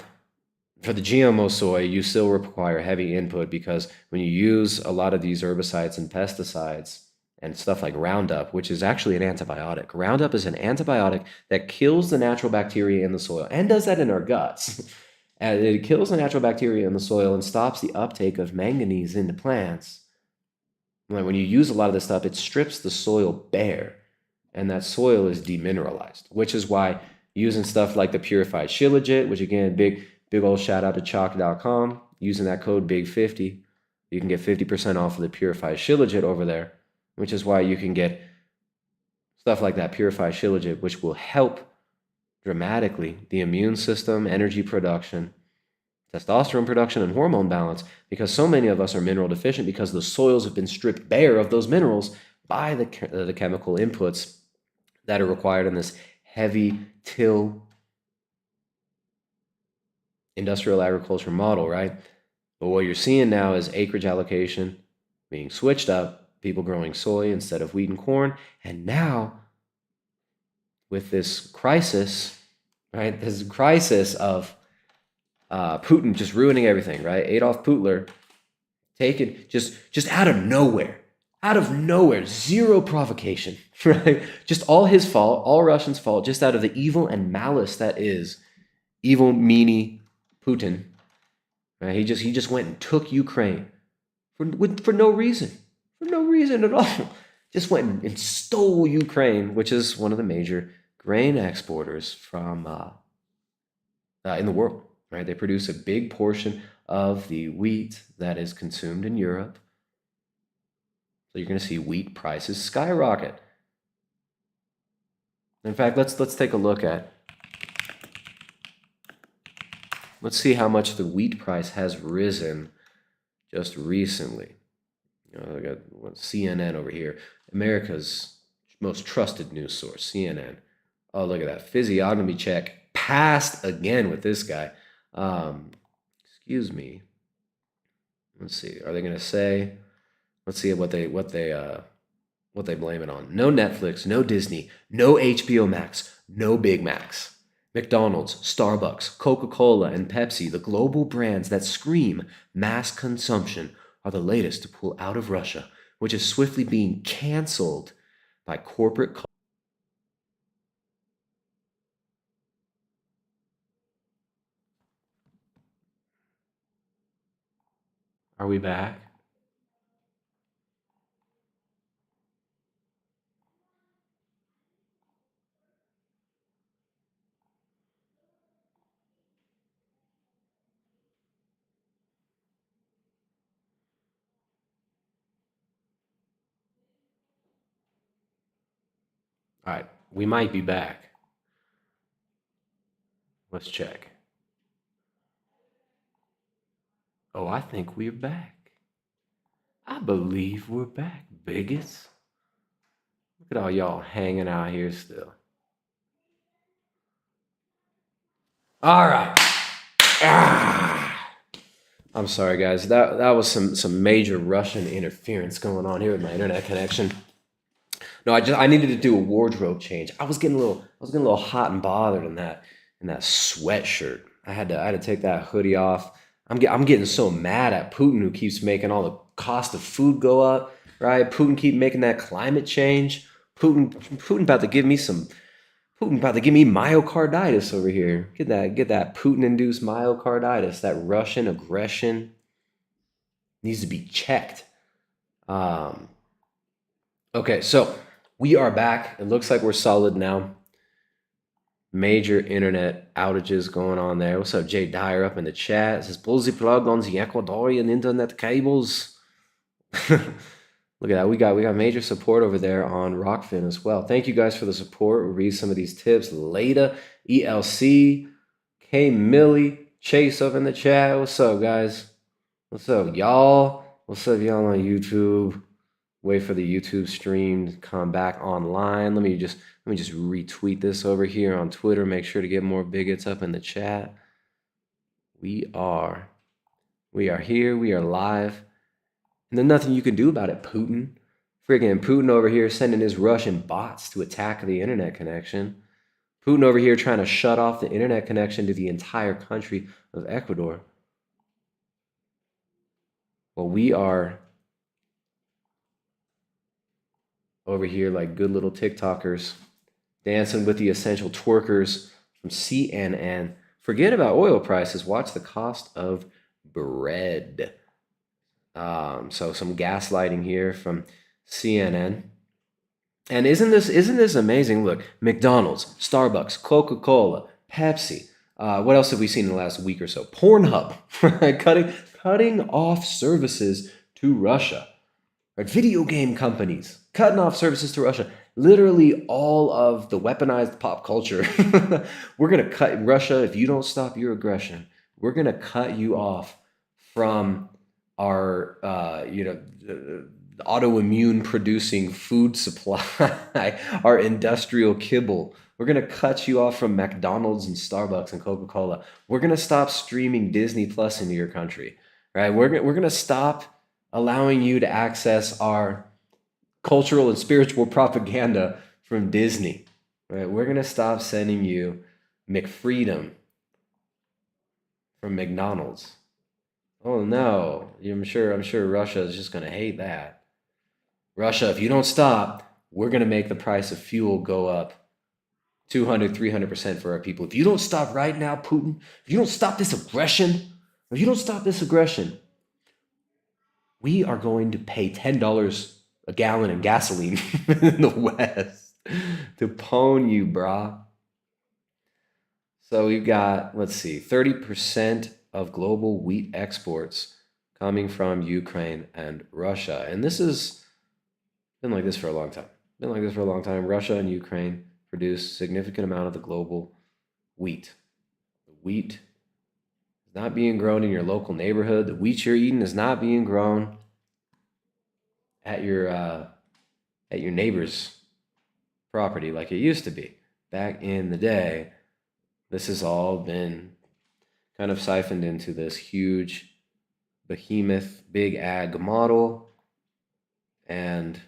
Speaker 5: for the GMO soy, you still require heavy input because when you use a lot of these herbicides and pesticides and stuff like Roundup, which is actually an antibiotic. Roundup is an antibiotic that kills the natural bacteria in the soil and does that in our guts. And it kills the natural bacteria in the soil and stops the uptake of manganese into plants. Like when you use a lot of this stuff, it strips the soil bare, and that soil is demineralized, which is why using stuff like the purified shilajit, which again, big old shout out to chalk.com, using that code BIG50, you can get 50% off of the purified shilajit over there, which is why you can get stuff like that purified shilajit, which will help dramatically the immune system, energy production, testosterone production, and hormone balance, because so many of us are mineral deficient because the soils have been stripped bare of those minerals by the chemical inputs that are required in this heavy till industrial agriculture model, right? But what you're seeing now is acreage allocation being switched up, people growing soy instead of wheat and corn, and now with this crisis, right? This crisis of Putin just ruining everything, right? Adolf Hitler taken just out of nowhere, zero provocation, right? Just all his fault, all Russians' fault, just out of the evil and malice that is evil, meanie Putin. Right? He just went and took Ukraine for no reason, at all. Just went and stole Ukraine, which is one of the major grain exporters from in the world. Right? They produce a big portion of the wheat that is consumed in Europe. So you're going to see wheat prices skyrocket. In fact, let's take a look at. Let's see how much the wheat price has risen just recently. I got CNN over here, America's most trusted news source, CNN. Oh, look at that physiognomy check passed again with this guy. Excuse me. Let's see. Are they going to say? Let's see what they blame it on. No Netflix, no Disney, no HBO Max, no Big Macs. McDonald's, Starbucks, Coca-Cola, and Pepsi, the global brands that scream mass consumption, are the latest to pull out of Russia, which is swiftly being canceled by corporate. Are we back? All right, we might be back. Let's check. Oh, I think we're back. I believe we're back, bigots. Look at all y'all hanging out here still. All right. I'm sorry, guys. That was some major Russian interference going on here with my internet connection. No, I needed to do a wardrobe change. I was getting a little hot and bothered in that sweatshirt. I had to take that hoodie off. I'm getting so mad at Putin, who keeps making all the cost of food go up, right? Putin keep making that climate change. Putin about to give me myocarditis over here. Get that Putin-induced myocarditis. That Russian aggression needs to be checked. Okay, so we are back. It looks like we're solid now. Major internet outages going on there. What's up, Jay Dyer up in the chat? It says, pull the plug on the Ecuadorian internet cables. Look at that. We got major support over there on Rockfin as well. Thank you guys for the support. We'll read some of these tips later. ELC, K Millie, Chase up in the chat. What's up, guys? What's up, y'all? What's up, y'all on YouTube? Wait for the YouTube stream to come back online. Let me just retweet this over here on Twitter. Make sure to get more bigots up in the chat. We are here. We are live. And there's nothing you can do about it, Putin. Friggin' Putin over here sending his Russian bots to attack the internet connection. Putin over here trying to shut off the internet connection to the entire country of Ecuador. Well, we are over here like good little TikTokers, dancing with the essential twerkers from CNN. Forget about oil prices. Watch the cost of bread. So some gaslighting here from CNN. And isn't this amazing? Look, McDonald's, Starbucks, Coca-Cola, Pepsi. What else have we seen in the last week or so? Pornhub, right? Cutting off services to Russia. Right? Video game companies cutting off services to Russia. Literally all of the weaponized pop culture. We're going to cut Russia. If you don't stop your aggression, we're going to cut you off from our, autoimmune producing food supply, our industrial kibble. We're going to cut you off from McDonald's and Starbucks and Coca-Cola. We're going to stop streaming Disney Plus into your country, right? We're going to stop allowing you to access our cultural and spiritual propaganda from Disney, right? We're going to stop sending you McFreedom from McDonald's. Oh no, I'm sure Russia is just going to hate that. Russia, if you don't stop, we're going to make the price of fuel go up 200, 300% for our people. If you don't stop right now, Putin, if you don't stop this aggression, we are going to pay $10 a gallon in gasoline in the West to pwn you, brah. So we've got, let's see, 30% of global wheat exports coming from Ukraine and Russia. And this has been like this for a long time. Russia and Ukraine produce a significant amount of the global wheat. The wheat is not being grown in your local neighborhood. The wheat you're eating is not being grown at your neighbor's property like it used to be. Back in the day, this has all been kind of siphoned into this huge behemoth big ag model, and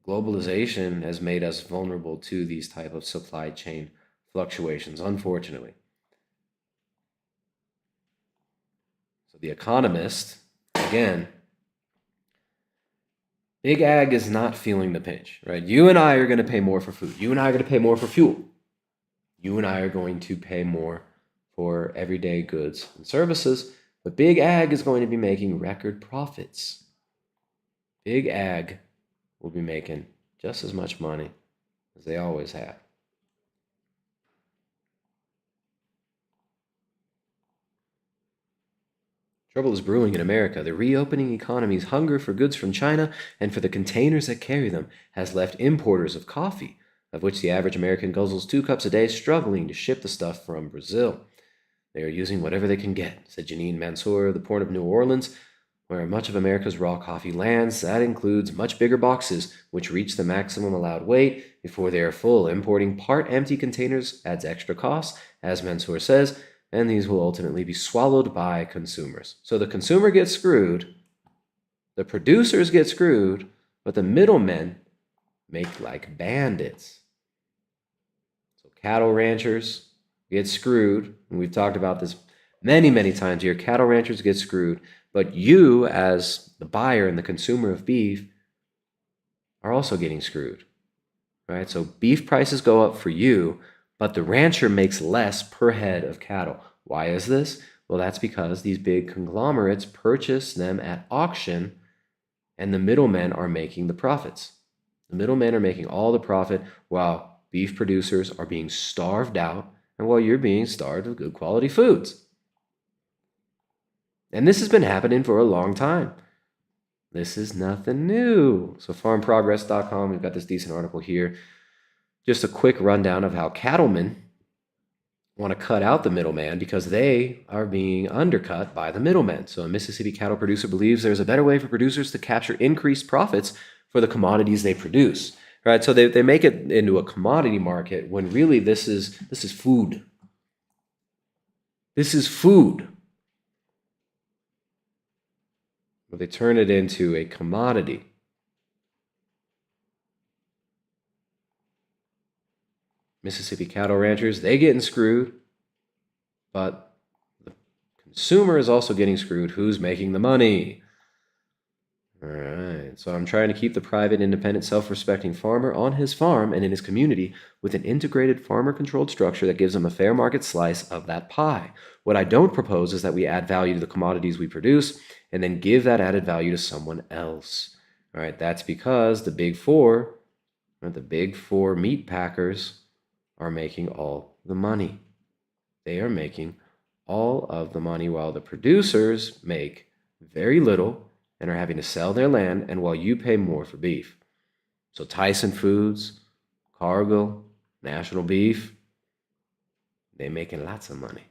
Speaker 5: globalization has made us vulnerable to these type of supply chain fluctuations, unfortunately. So The Economist, again, big ag is not feeling the pinch, right? You and I are going to pay more for food. You and I are going to pay more for fuel. You and I are going to pay more for everyday goods and services, but big ag is going to be making record profits. Big ag will be making just as much money as they always have. Trouble is brewing in America. The reopening economy's hunger for goods from China and for the containers that carry them has left importers of coffee of which the average American guzzles 2 cups a day, struggling to ship the stuff from Brazil. They are using whatever they can get, said Janine Mansour of the Port of New Orleans, where much of America's raw coffee lands. That includes much bigger boxes, which reach the maximum allowed weight before they are full. Importing part-empty containers adds extra costs, as Mansour says, and these will ultimately be swallowed by consumers. So the consumer gets screwed, the producers get screwed, but the middlemen make like bandits. So cattle ranchers get screwed, and we've talked about this many, many times here. Cattle ranchers get screwed, but you, as the buyer and the consumer of beef, are also getting screwed, right? So beef prices go up for you, but the rancher makes less per head of cattle. Why is this? Well, that's because these big conglomerates purchase them at auction, and the middlemen are making the profits. The middlemen are making all the profit while beef producers are being starved out and while you're being starved of good quality foods. And this has been happening for a long time. This is nothing new. So farmprogress.com, we've got this decent article here. Just a quick rundown of how cattlemen want to cut out the middleman because they are being undercut by the middlemen. So a Mississippi cattle producer believes there's a better way for producers to capture increased profits for the commodities they produce. Right? So they make it into a commodity market when really this is food. This is food. But they turn it into a commodity. Mississippi cattle ranchers, they getting screwed, but the consumer is also getting screwed. Who's making the money? All right, so I'm trying to keep the private, independent, self-respecting farmer on his farm and in his community with an integrated farmer-controlled structure that gives him a fair market slice of that pie. What I don't propose is that we add value to the commodities we produce and then give that added value to someone else. All right, that's because the big four meat packers are making all the money. They are making all of the money while the producers make very little and are having to sell their land, and while you pay more for beef. So Tyson Foods, Cargill, National Beef, they're making lots of money.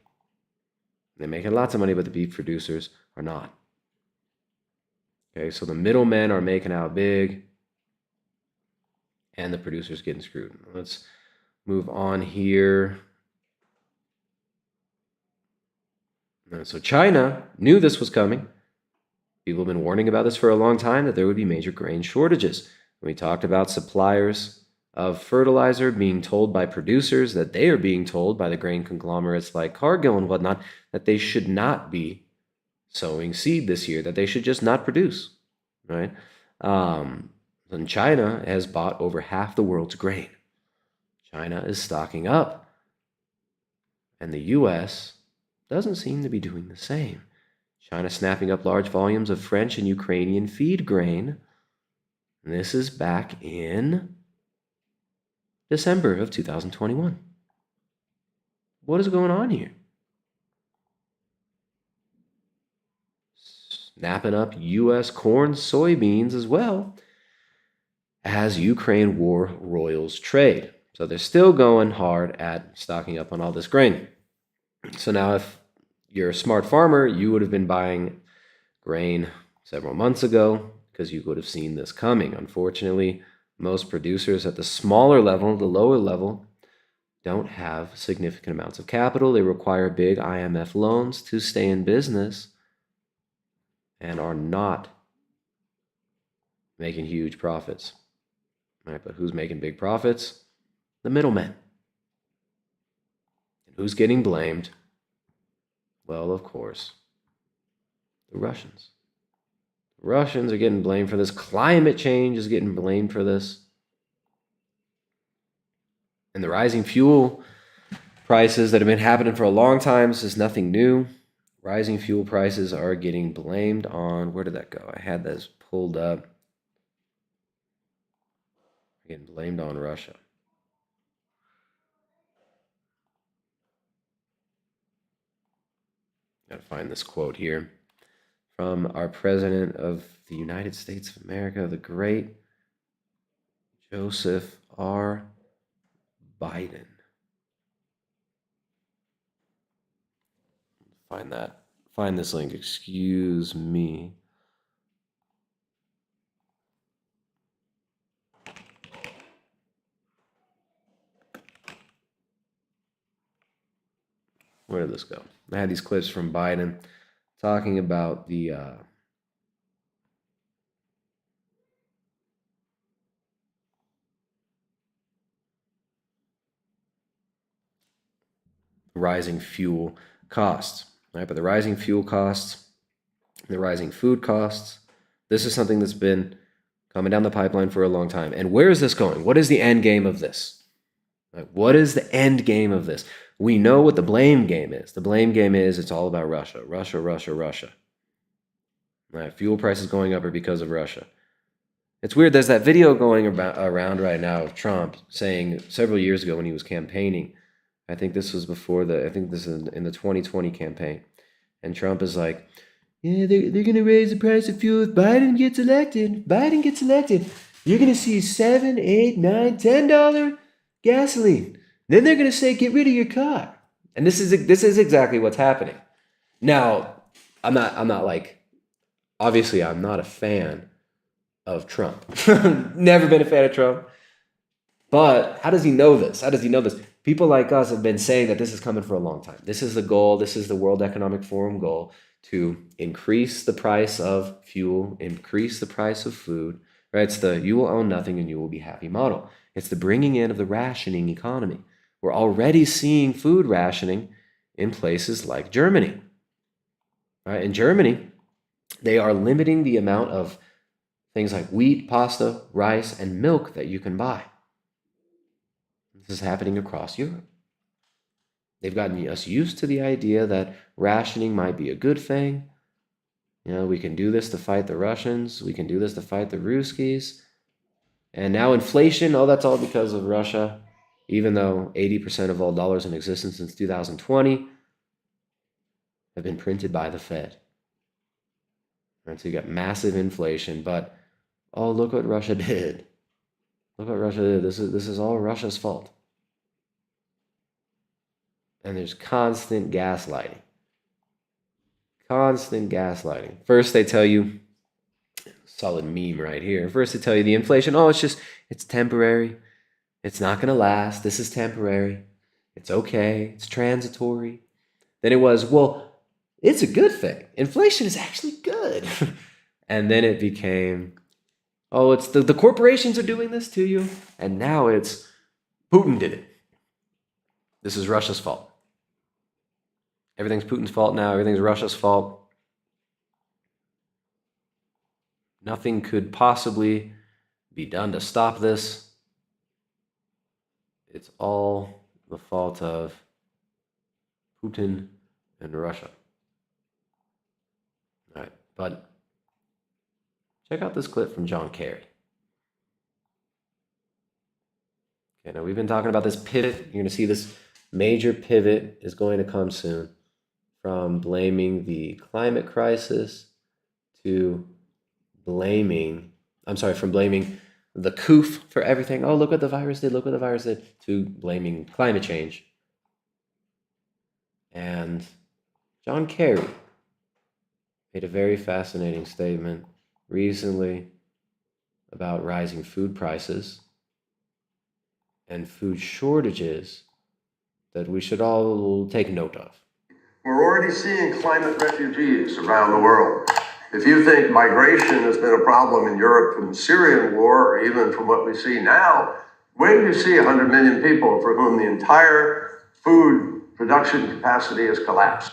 Speaker 5: They're making lots of money, but the beef producers are not. Okay, so the middlemen are making out big, and the producers getting screwed. Let's move on here. So China knew this was coming. People have been warning about this for a long time, that there would be major grain shortages. We talked about suppliers of fertilizer being told by producers that they are being told by the grain conglomerates like Cargill and whatnot that they should not be sowing seed this year, that they should just not produce, right? And China has bought over half the world's grain. China is stocking up. And the U.S. doesn't seem to be doing the same. China snapping up large volumes of French and Ukrainian feed grain. And this is back in December of 2021. What is going on here? Snapping up U.S. corn, soybeans as well as Ukraine war royals trade. So they're still going hard at stocking up on all this grain. So now if you're a smart farmer, you would have been buying grain several months ago because you would have seen this coming. Unfortunately, most producers at the smaller level, the lower level, don't have significant amounts of capital. They require big IMF loans to stay in business and are not making huge profits. Right, but who's making big profits? The middlemen. And who's getting blamed? Well, of course, the Russians. The Russians are getting blamed for this. Climate change is getting blamed for this. And the rising fuel prices that have been happening for a long time, this is nothing new. Rising fuel prices are getting blamed on, where did that go? I had this pulled up. Getting blamed on Russia. Got to find this quote here from our President of the United States of America, the great Joseph R. Biden. Find this link. Excuse me. Where did this go? I had these clips from Biden talking about the rising fuel costs, right? But the rising fuel costs, the rising food costs, this is something that's been coming down the pipeline for a long time. And where is this going? What is the end game of this? Like, what is the end game of this? We know what the blame game is. The blame game is it's all about Russia. Russia, Russia, Russia. Right? Fuel prices going up are because of Russia. It's weird. There's that video going around right now of Trump saying several years ago when he was campaigning. I think this was I think this is in the 2020 campaign. And Trump is like, yeah, they're going to raise the price of fuel if Biden gets elected. Biden gets elected. You're going to see $7, $8, $9, $10 gasoline. Then they're going to say, get rid of your car. And this is exactly what's happening. Now, I'm not like, obviously I'm not a fan of Trump. Never been a fan of Trump. But how does he know this? How does he know this? People like us have been saying that this is coming for a long time. This is the goal. This is the World Economic Forum goal, to increase the price of fuel, increase the price of food, right? It's the you will own nothing and you will be happy model. It's the bringing in of the rationing economy. We're already seeing food rationing in places like Germany, right? In Germany, they are limiting the amount of things like wheat, pasta, rice, and milk that you can buy. This is happening across Europe. They've gotten us used to the idea that rationing might be a good thing. You know, we can do this to fight the Russians. We can do this to fight the Ruskies. And now inflation, that's all because of Russia, even though 80% of all dollars in existence since 2020 have been printed by the Fed. Right, so you got massive inflation, but look what Russia did. Look what Russia did. This is all Russia's fault. And there's constant gaslighting. Constant gaslighting. First they tell you, solid meme right here. First they tell you the inflation, it's temporary. It's not going to last. This is temporary. It's okay. It's transitory. Then it was, it's a good thing. Inflation is actually good. And then it became, it's the corporations are doing this to you. And now it's Putin did it. This is Russia's fault. Everything's Putin's fault now. Everything's Russia's fault. Nothing could possibly be done to stop this. It's all the fault of Putin and Russia. All right, but check out this clip from John Kerry. Okay, now we've been talking about this pivot. You're going to see this major pivot is going to come soon from blaming the climate crisis to blaming the coof for everything. Look what the virus did, to blaming climate change. And John Kerry made a very fascinating statement recently about rising food prices and food shortages that we should all take note of.
Speaker 7: We're already seeing climate refugees around the world. If you think migration has been a problem in Europe from the Syrian war, or even from what we see now, where do you see 100 million people for whom the entire food production capacity has collapsed?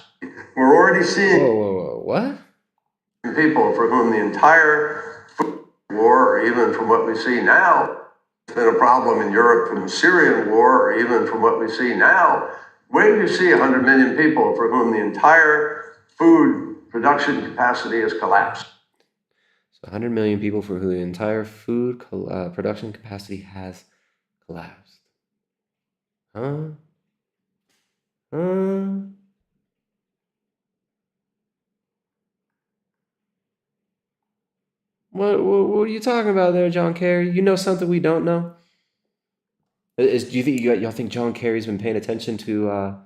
Speaker 7: We're already seeing
Speaker 5: what?
Speaker 7: People for whom the entire food war, or even from what we see now, has been a problem in Europe from the Syrian war, or even from what we see now. Where do you see 100 million people for whom the entire food production capacity has collapsed?
Speaker 5: So 100 million people for whom the entire food production capacity has collapsed. Huh? What are you talking about there, John Kerry? You know something we don't know?
Speaker 3: Do you think y'all think John Kerry's been paying attention to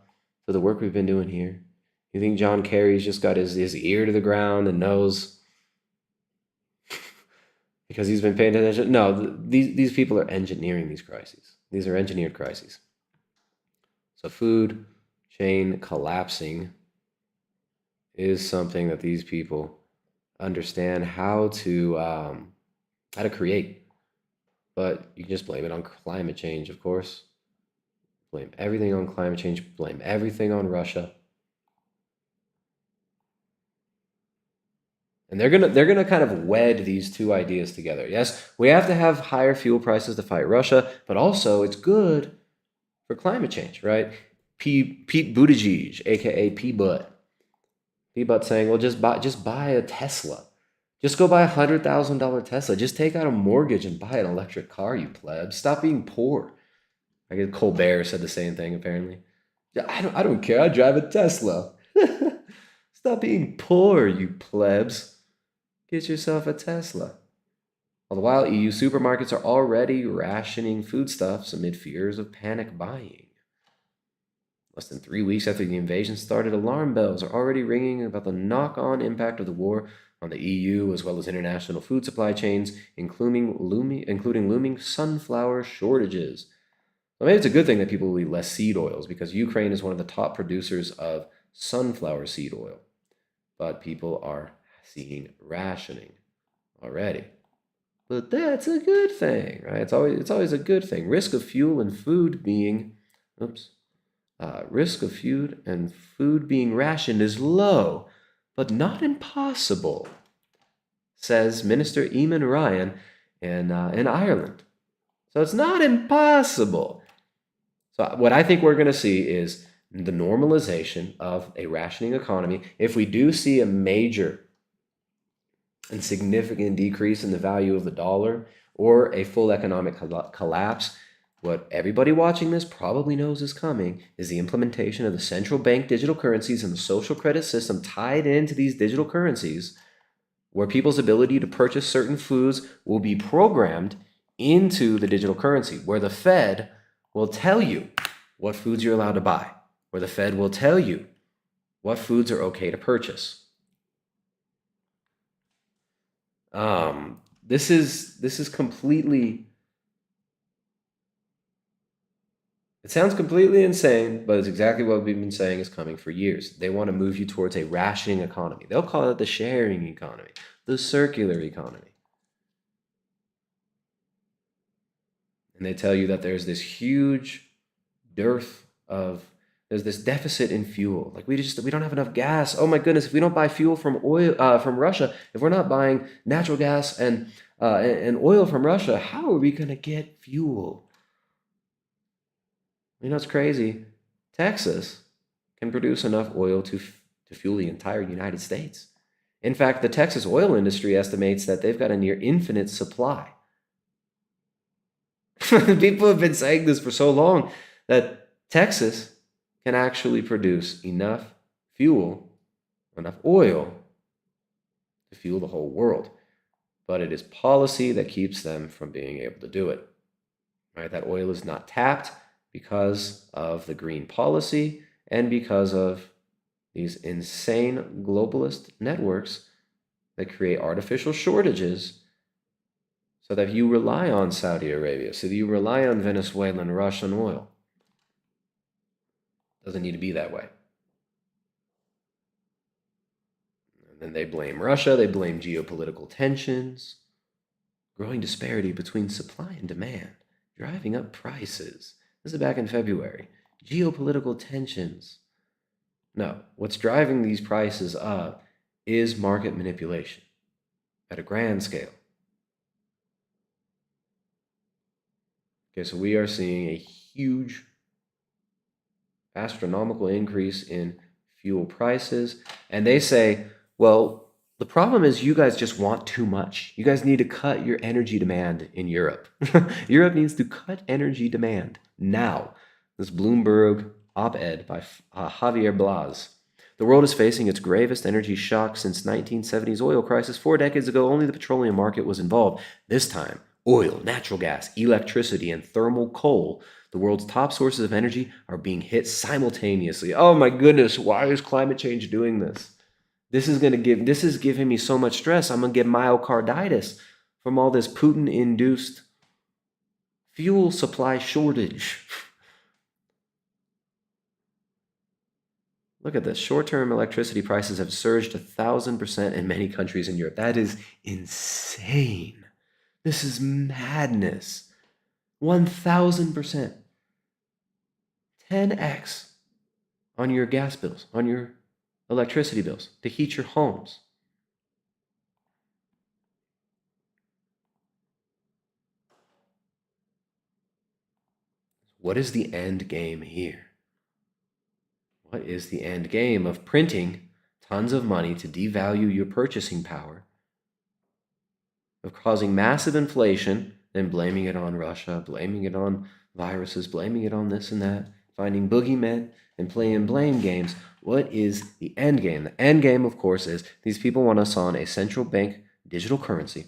Speaker 3: the work we've been doing here? You think John Kerry's just got his ear to the ground and knows because he's been paying attention? No, these people are engineering these crises. These are engineered crises. So food chain collapsing is something that these people understand how to create. But you can just blame it on climate change, of course. Blame everything on climate change. Blame everything on Russia. And they're gonna kind of wed these two ideas together. Yes, we have to have higher fuel prices to fight Russia, but also it's good for climate change, right? Pete Buttigieg, aka P-Butt. P-Butt saying, well, just buy a Tesla. Just go buy $100,000 Tesla. Just take out a mortgage and buy an electric car, you plebs. Stop being poor. I guess Colbert said the same thing, apparently. I don't care. I drive a Tesla. Stop being poor, you plebs. Get yourself a Tesla. All the while, EU supermarkets are already rationing foodstuffs amid fears of panic buying. Less than 3 weeks after the invasion started, alarm bells are already ringing about the knock-on impact of the war on the EU as well as international food supply chains, including looming sunflower shortages. Well, maybe it's a good thing that people will eat less seed oils because Ukraine is one of the top producers of sunflower seed oil. But people are seeing rationing already. But that's a good thing, right? It's always a good thing. Risk of fuel and food being rationed is low, but not impossible, says Minister Eamon Ryan in Ireland. So it's not impossible. So what I think we're going to see is the normalization of a rationing economy. If we do see a major and significant decrease in the value of the dollar or a full economic collapse, what everybody watching this probably knows is coming is the implementation of the central bank digital currencies and the social credit system tied into these digital currencies, where people's ability to purchase certain foods will be programmed into the digital currency, where the Fed will tell you what foods you're allowed to buy, where the Fed will tell you what foods are okay to purchase. This is completely... It sounds completely insane, but it's exactly what we've been saying is coming for years. They want to move you towards a rationing economy. They'll call it the sharing economy, the circular economy. And they tell you that there's this huge there's this deficit in fuel. Like we don't have enough gas. Oh my goodness, if we don't buy fuel from Russia, if we're not buying natural gas and oil from Russia, how are we going to get fuel? You know, it's crazy. Texas can produce enough oil to fuel the entire United States. In fact, the Texas oil industry estimates that they've got a near infinite supply. People have been saying this for so long that Texas can actually produce enough fuel, enough oil to fuel the whole world. But it is policy that keeps them from being able to do it. Right? That oil is not tapped because of the green policy and because of these insane globalist networks that create artificial shortages so that you rely on Saudi Arabia, so that you rely on Venezuelan, Russian oil. It doesn't need to be that way. And then they blame Russia, they blame geopolitical tensions, growing disparity between supply and demand, driving up prices. This is back in February. Geopolitical tensions. No, what's driving these prices up is market manipulation at a grand scale. Okay, so we are seeing a huge, astronomical increase in fuel prices. And they say, well, the problem is you guys just want too much. You guys need to cut your energy demand in Europe. Europe needs to cut energy demand now. This Bloomberg op-ed by Javier Blas. The world is facing its gravest energy shock since 1970s oil crisis. 4 decades ago, only the petroleum market was involved. This time, Oil, natural gas, electricity, and thermal coal, the world's top sources of energy, are being hit simultaneously. Oh my goodness, why is climate change doing this? This is giving me so much stress. I'm going to get myocarditis from all this Putin-induced fuel supply shortage. Look at this. Short-term electricity prices have surged 1,000% in many countries in Europe. That is insane. This is madness. 1,000%. 10x on your gas bills, on your electricity bills to heat your homes. What is the end game here? What is the end game of printing tons of money to devalue your purchasing power, of causing massive inflation, then blaming it on Russia, blaming it on viruses, blaming it on this and that, finding boogeymen and playing blame games? What is the end game? The end game, of course, is these people want us on a central bank digital currency,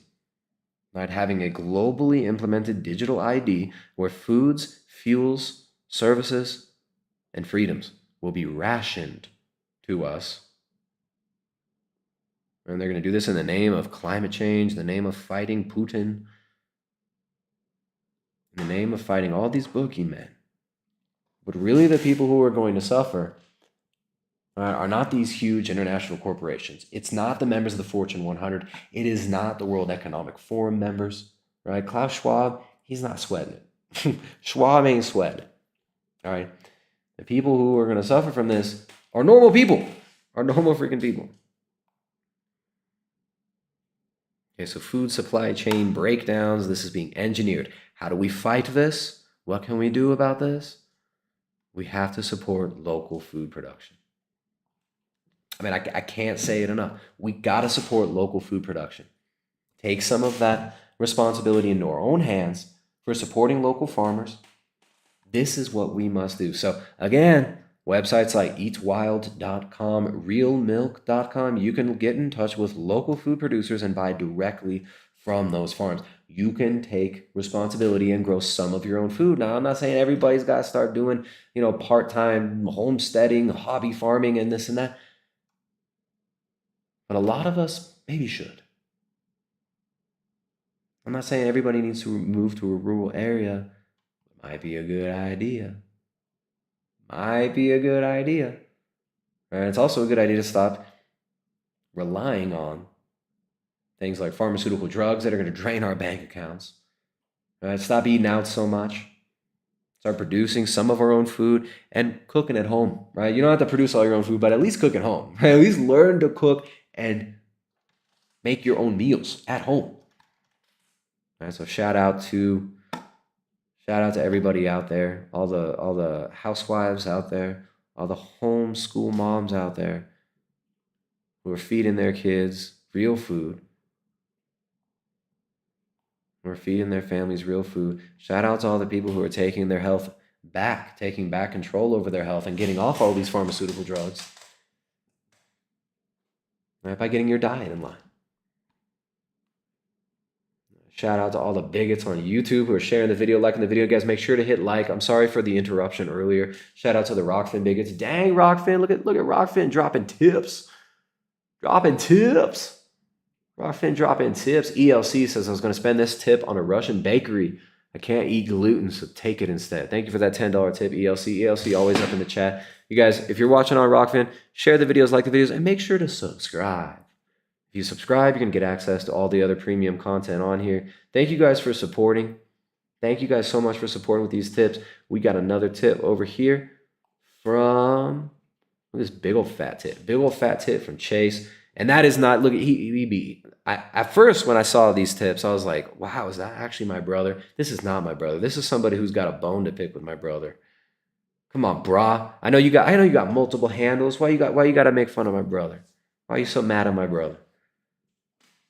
Speaker 3: right? Having a globally implemented digital ID where foods, fuels, services, and freedoms will be rationed to us. And they're going to do this in the name of climate change, in the name of fighting Putin, in the name of fighting all these boogeymen. But really the people who are going to suffer are not these huge international corporations. It's not the members of the Fortune 100. It is not the World Economic Forum members, right? Klaus Schwab, he's not sweating it. Schwab ain't sweating it, all right? The people who are going to suffer from this are normal people, are normal freaking people. Okay, so food supply chain breakdowns, this is being engineered. How do we fight this? What can we do about this? We have to support local food production. I mean, I can't say it enough. We got to support local food production. Take some of that responsibility into our own hands for supporting local farmers. This is what we must do. So again, websites like eatwild.com, realmilk.com, you can get in touch with local food producers and buy directly from those farms. You can take responsibility and grow some of your own food. Now, I'm not saying everybody's got to start doing, part-time homesteading, hobby farming, and this and that. But a lot of us maybe should. I'm not saying everybody needs to move to a rural area. It might be a good idea. Might be a good idea. And it's also a good idea to stop relying on things like pharmaceutical drugs that are going to drain our bank accounts. Right? Stop eating out so much. Start producing some of our own food and cooking at home, right? You don't have to produce all your own food, but at least cook at home. Right? At least learn to cook and make your own meals at home. Right? So shout out to everybody out there, all the housewives out there, all the homeschool moms out there who are feeding their kids real food. Who are feeding their families real food. Shout out to all the people who are taking their health back, taking back control over their health and getting off all these pharmaceutical drugs. Right, by getting your diet in line. Shout out to all the bigots on YouTube who are sharing the video, liking the video. Guys, make sure to hit like. I'm sorry for the interruption earlier. Shout out to the Rockfin bigots. Dang, Rockfin, look at Rockfin dropping tips. Dropping tips. Rockfin dropping tips. ELC says I was going to spend this tip on a Russian bakery. I can't eat gluten, so take it instead. Thank you for that $10 tip, ELC. ELC always up in the chat. You guys, if you're watching on Rockfin, share the videos, like the videos, and make sure to subscribe. If you subscribe, you're going to get access to all the other premium content on here. Thank you guys for supporting. Thank you guys so much for supporting with these tips. We got another tip over here from this big old fat tip. Big old fat tip from Chase. And that is not, look, at first when I saw these tips, I was like, wow, is that actually my brother? This is not my brother. This is somebody who's got a bone to pick with my brother. Come on, brah. I know you got multiple handles. Why you got to make fun of my brother? Why are you so mad at my brother?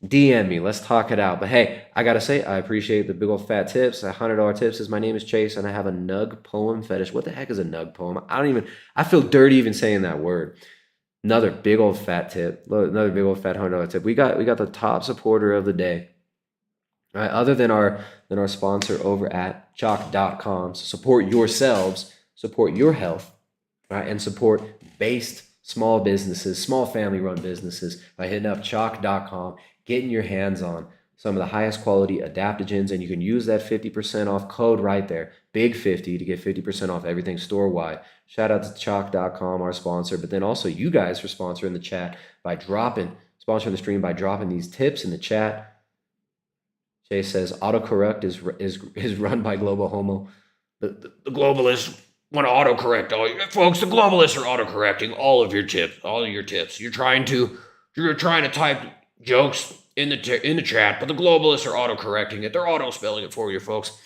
Speaker 3: DM me. Let's talk it out. But hey, I got to say, I appreciate the big old fat tips. $100 tips says, my name is Chase and I have a nug poem fetish. What the heck is a nug poem? I feel dirty even saying that word. Another big old fat tip. Another big old fat $100 tip. We got the top supporter of the day. right? Other than our sponsor over at chalk.com. So support yourselves, support your health, right? And support based small businesses, small family run businesses by hitting up chalk.com, getting your hands on some of the highest quality adaptogens, and you can use that 50% off code right there, big 50, to get 50% off everything store wide. Shout out to chalk.com, our sponsor, but then also you guys for sponsoring the chat by sponsoring the stream by dropping these tips in the chat. Jay says autocorrect is run by global homo. The globalists want to autocorrect all you folks. The globalists are autocorrecting all of your tips. You're trying to type jokes in the chat, but the globalists are autocorrecting it. They're auto spelling it for you, folks.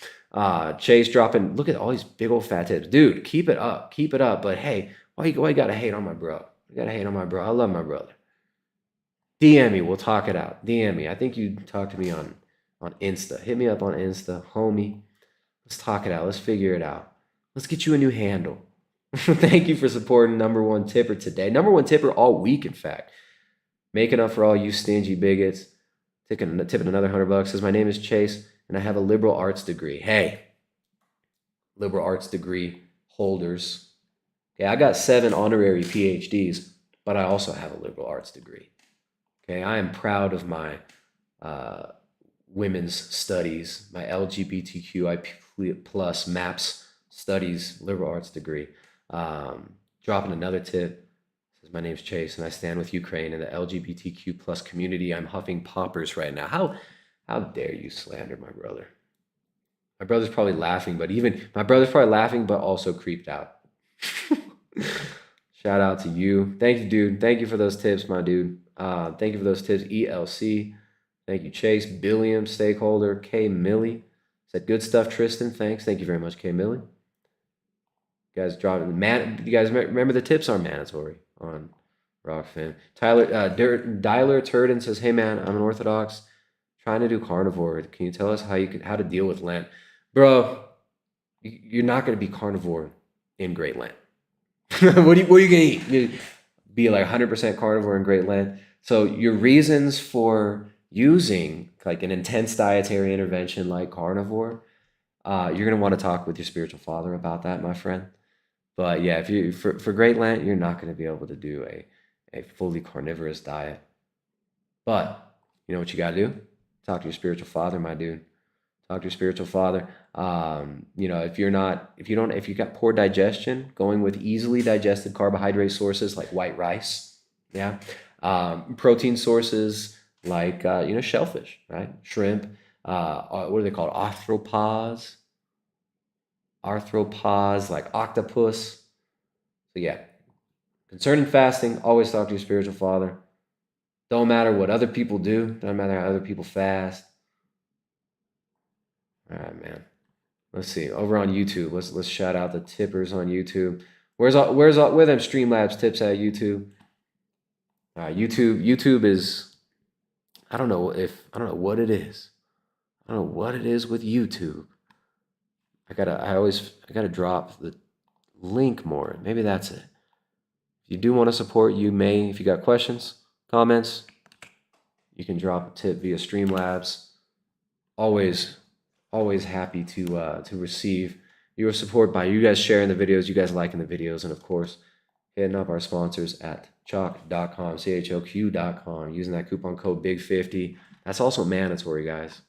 Speaker 3: Chase dropping. Look at all these big old fat tips, dude. Keep it up. But hey, why you gotta hate on my bro? You gotta hate on my bro. I love my brother. DM me. We'll talk it out. DM me. I think you talked to me on Insta. Hit me up on Insta, homie. Let's talk it out. Let's figure it out. Let's get you a new handle. Thank you for supporting number one tipper today. Number one tipper all week, in fact. Making up for all you stingy bigots. Tipping another $100. Says, my name is Chase, and I have a liberal arts degree. Hey, liberal arts degree holders. Okay, I got 7 honorary PhDs, but I also have a liberal arts degree. Okay, I am proud of my women's studies, my LGBTQI plus MAPS studies, liberal arts degree. Dropping another tip. Says, my name's Chase, and I stand with Ukraine and the LGBTQ plus community. I'm huffing poppers right now. How dare you slander my brother? My brother's probably laughing, but also creeped out. Shout out to you. Thank you, dude. Thank you for those tips, my dude. Thank you for those tips, ELC. Thank you, Chase. Billiam, stakeholder. K. Millie. Said, good stuff, Tristan. Thanks. Thank you very much, K. Millie. You guys you guys remember the tips are mandatory on Rockfin. Tyler, Dialer Turden says, hey man, I'm an Orthodox trying to do carnivore. Can you tell us how to deal with Lent? Bro, you're not going to be carnivore in Great Lent. what are you going to eat? You be like 100% carnivore in Great Lent. So your reasons for using like an intense dietary intervention like carnivore, you're going to want to talk with your spiritual father about that, my friend. But yeah, if you for Great Lent, you're not going to be able to do a fully carnivorous diet. But you know what you got to do? Talk to your spiritual father, my dude. Talk to your spiritual father. You know, if you got poor digestion, going with easily digested carbohydrate sources like white rice, yeah, protein sources like shellfish, right, shrimp. What are they called? Arthropods, like octopus. So yeah, concerning fasting, always talk to your spiritual father. Don't matter what other people do. Don't matter how other people fast. All right, man. Let's see. Over on YouTube, let's shout out the tippers on YouTube. Where them Streamlabs tips at YouTube? YouTube is, I don't know what it is. I don't know what it is with YouTube. I gotta drop the link more. Maybe that's it. If you do want to support, if you got questions, comments, you can drop a tip via Streamlabs. Always happy to receive your support by you guys sharing the videos, you guys liking the videos, and of course, hitting up our sponsors at chalk.com, CHOQ.com, using that coupon code BIG50. That's also mandatory, guys.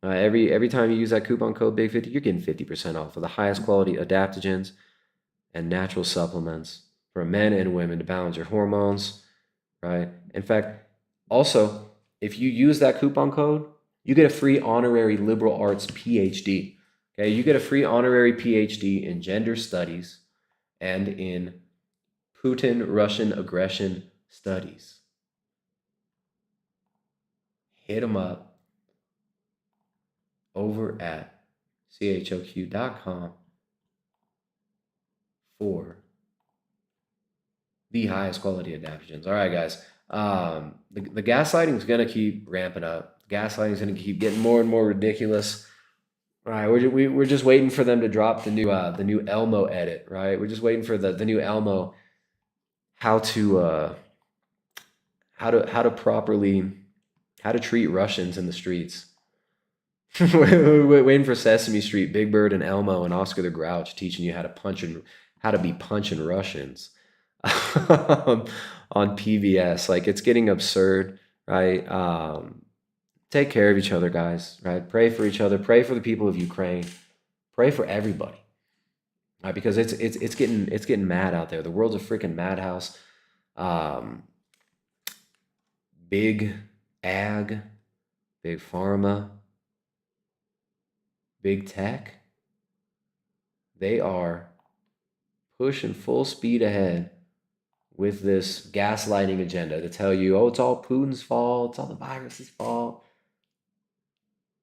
Speaker 3: Every time you use that coupon code BIG50, you're getting 50% off of the highest quality adaptogens and natural supplements for men and women to balance your hormones, right? In fact, also, if you use that coupon code, you get a free honorary liberal arts PhD. Okay, you get a free honorary PhD in gender studies and in Putin-Russian aggression studies. Hit them up over at CHOQ.com for the highest quality adaptogens. All right, guys. The gaslighting is going to keep ramping up. Gaslighting is going to keep getting more and more ridiculous. All right, we're just waiting for them to drop the new Elmo edit. Right, we're just waiting for the new Elmo how to treat Russians in the streets.
Speaker 5: Waiting for Sesame Street, Big Bird and Elmo and Oscar the Grouch teaching you how to be punching Russians on PBS. Like, it's getting absurd, right? Take care of each other, guys, right? Pray for each other. Pray for the people of Ukraine. Pray for everybody, right? Because it's getting mad out there. The world's a freaking madhouse. Big ag, big pharma, big tech, they are pushing full speed ahead with this gaslighting agenda to tell you, oh, it's all Putin's fault, it's all the virus's fault.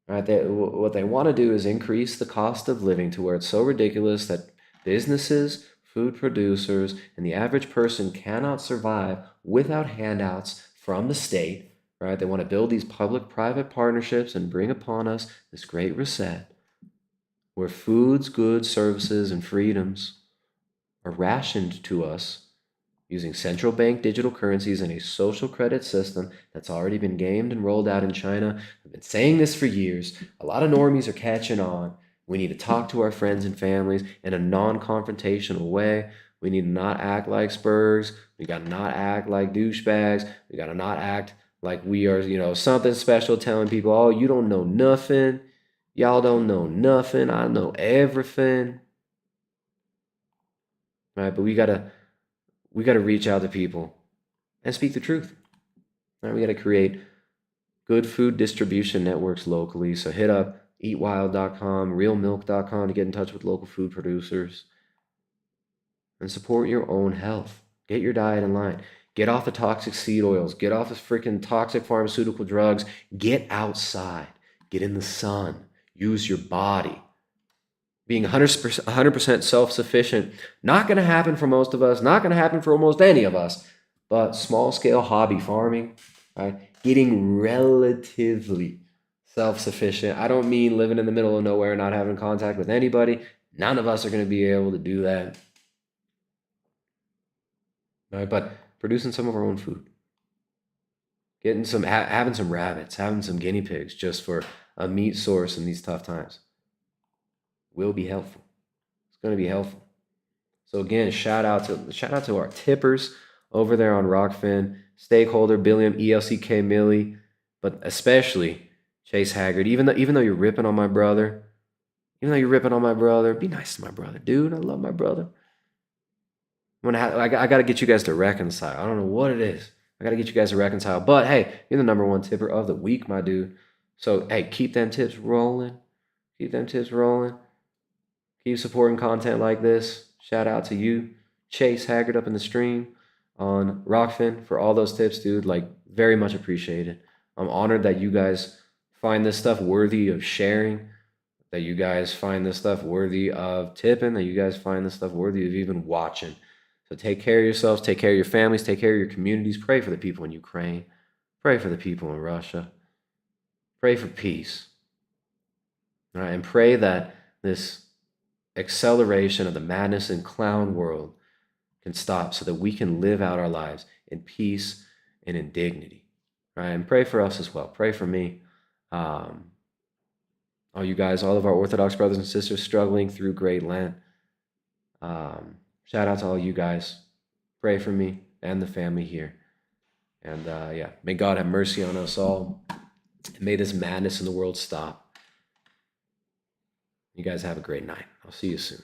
Speaker 5: Right? What they want to do is increase the cost of living to where it's so ridiculous that businesses, food producers, and the average person cannot survive without handouts from the state. Right? They want to build these public-private partnerships and bring upon us this great reset where foods, goods, services, and freedoms are rationed to us using central bank digital currencies and a social credit system that's already been gamed and rolled out in China. I've been saying this for years. A lot of normies are catching on. We need to talk to our friends and families in a non-confrontational way. We need to not act like Spurs. We got to not act like douchebags. We got to not act like we are, something special, telling people, oh, you don't know nothing. Y'all don't know nothing. I know everything. Right? But we gotta reach out to people and speak the truth. Right? We gotta create good food distribution networks locally. So hit up eatwild.com, realmilk.com to get in touch with local food producers and support your own health. Get your diet in line. Get off the toxic seed oils. Get off the freaking toxic pharmaceutical drugs. Get outside. Get in the sun. Use your body. Being 100% self-sufficient, not going to happen for most of us, not going to happen for almost any of us, but small-scale hobby farming, right? Getting relatively self-sufficient. I don't mean living in the middle of nowhere, not having contact with anybody. None of us are going to be able to do that, right? But producing some of our own food, getting some, having some rabbits, having some guinea pigs just for a meat source in these tough times will be helpful. It's going to be helpful. So again, shout out to our tippers over there on Rockfin, Stakeholder, Billiam, ELCK, Millie, but especially Chase Haggard. Even though you're ripping on my brother, be nice to my brother, dude. I love my brother. I got to get you guys to reconcile. I don't know what it is. I got to get you guys to reconcile. But hey, you're the number one tipper of the week, my dude. So hey, keep them tips rolling. Keep supporting content like this. Shout out to you, Chase Haggard, up in the stream on Rockfin for all those tips, dude. Like, very much appreciated. I'm honored that you guys find this stuff worthy of sharing, that you guys find this stuff worthy of tipping, that you guys find this stuff worthy of even watching. So take care of yourselves, take care of your families, take care of your communities. Pray for the people in Ukraine. Pray for the people in Russia. Pray for peace. All right, and pray that this acceleration of the madness and clown world can stop so that we can live out our lives in peace and in dignity. Right? And pray for us as well. Pray for me. All you guys, all of our Orthodox brothers and sisters struggling through Great Lent. Shout out to all you guys. Pray for me and the family here. And may God have mercy on us all. And may this madness in the world stop. You guys have a great night. I'll see you soon.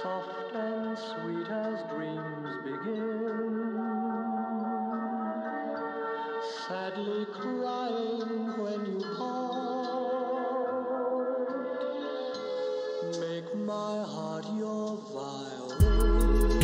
Speaker 8: soft and sweet as dreams begin, sadly crying when you part, make my heart your violin.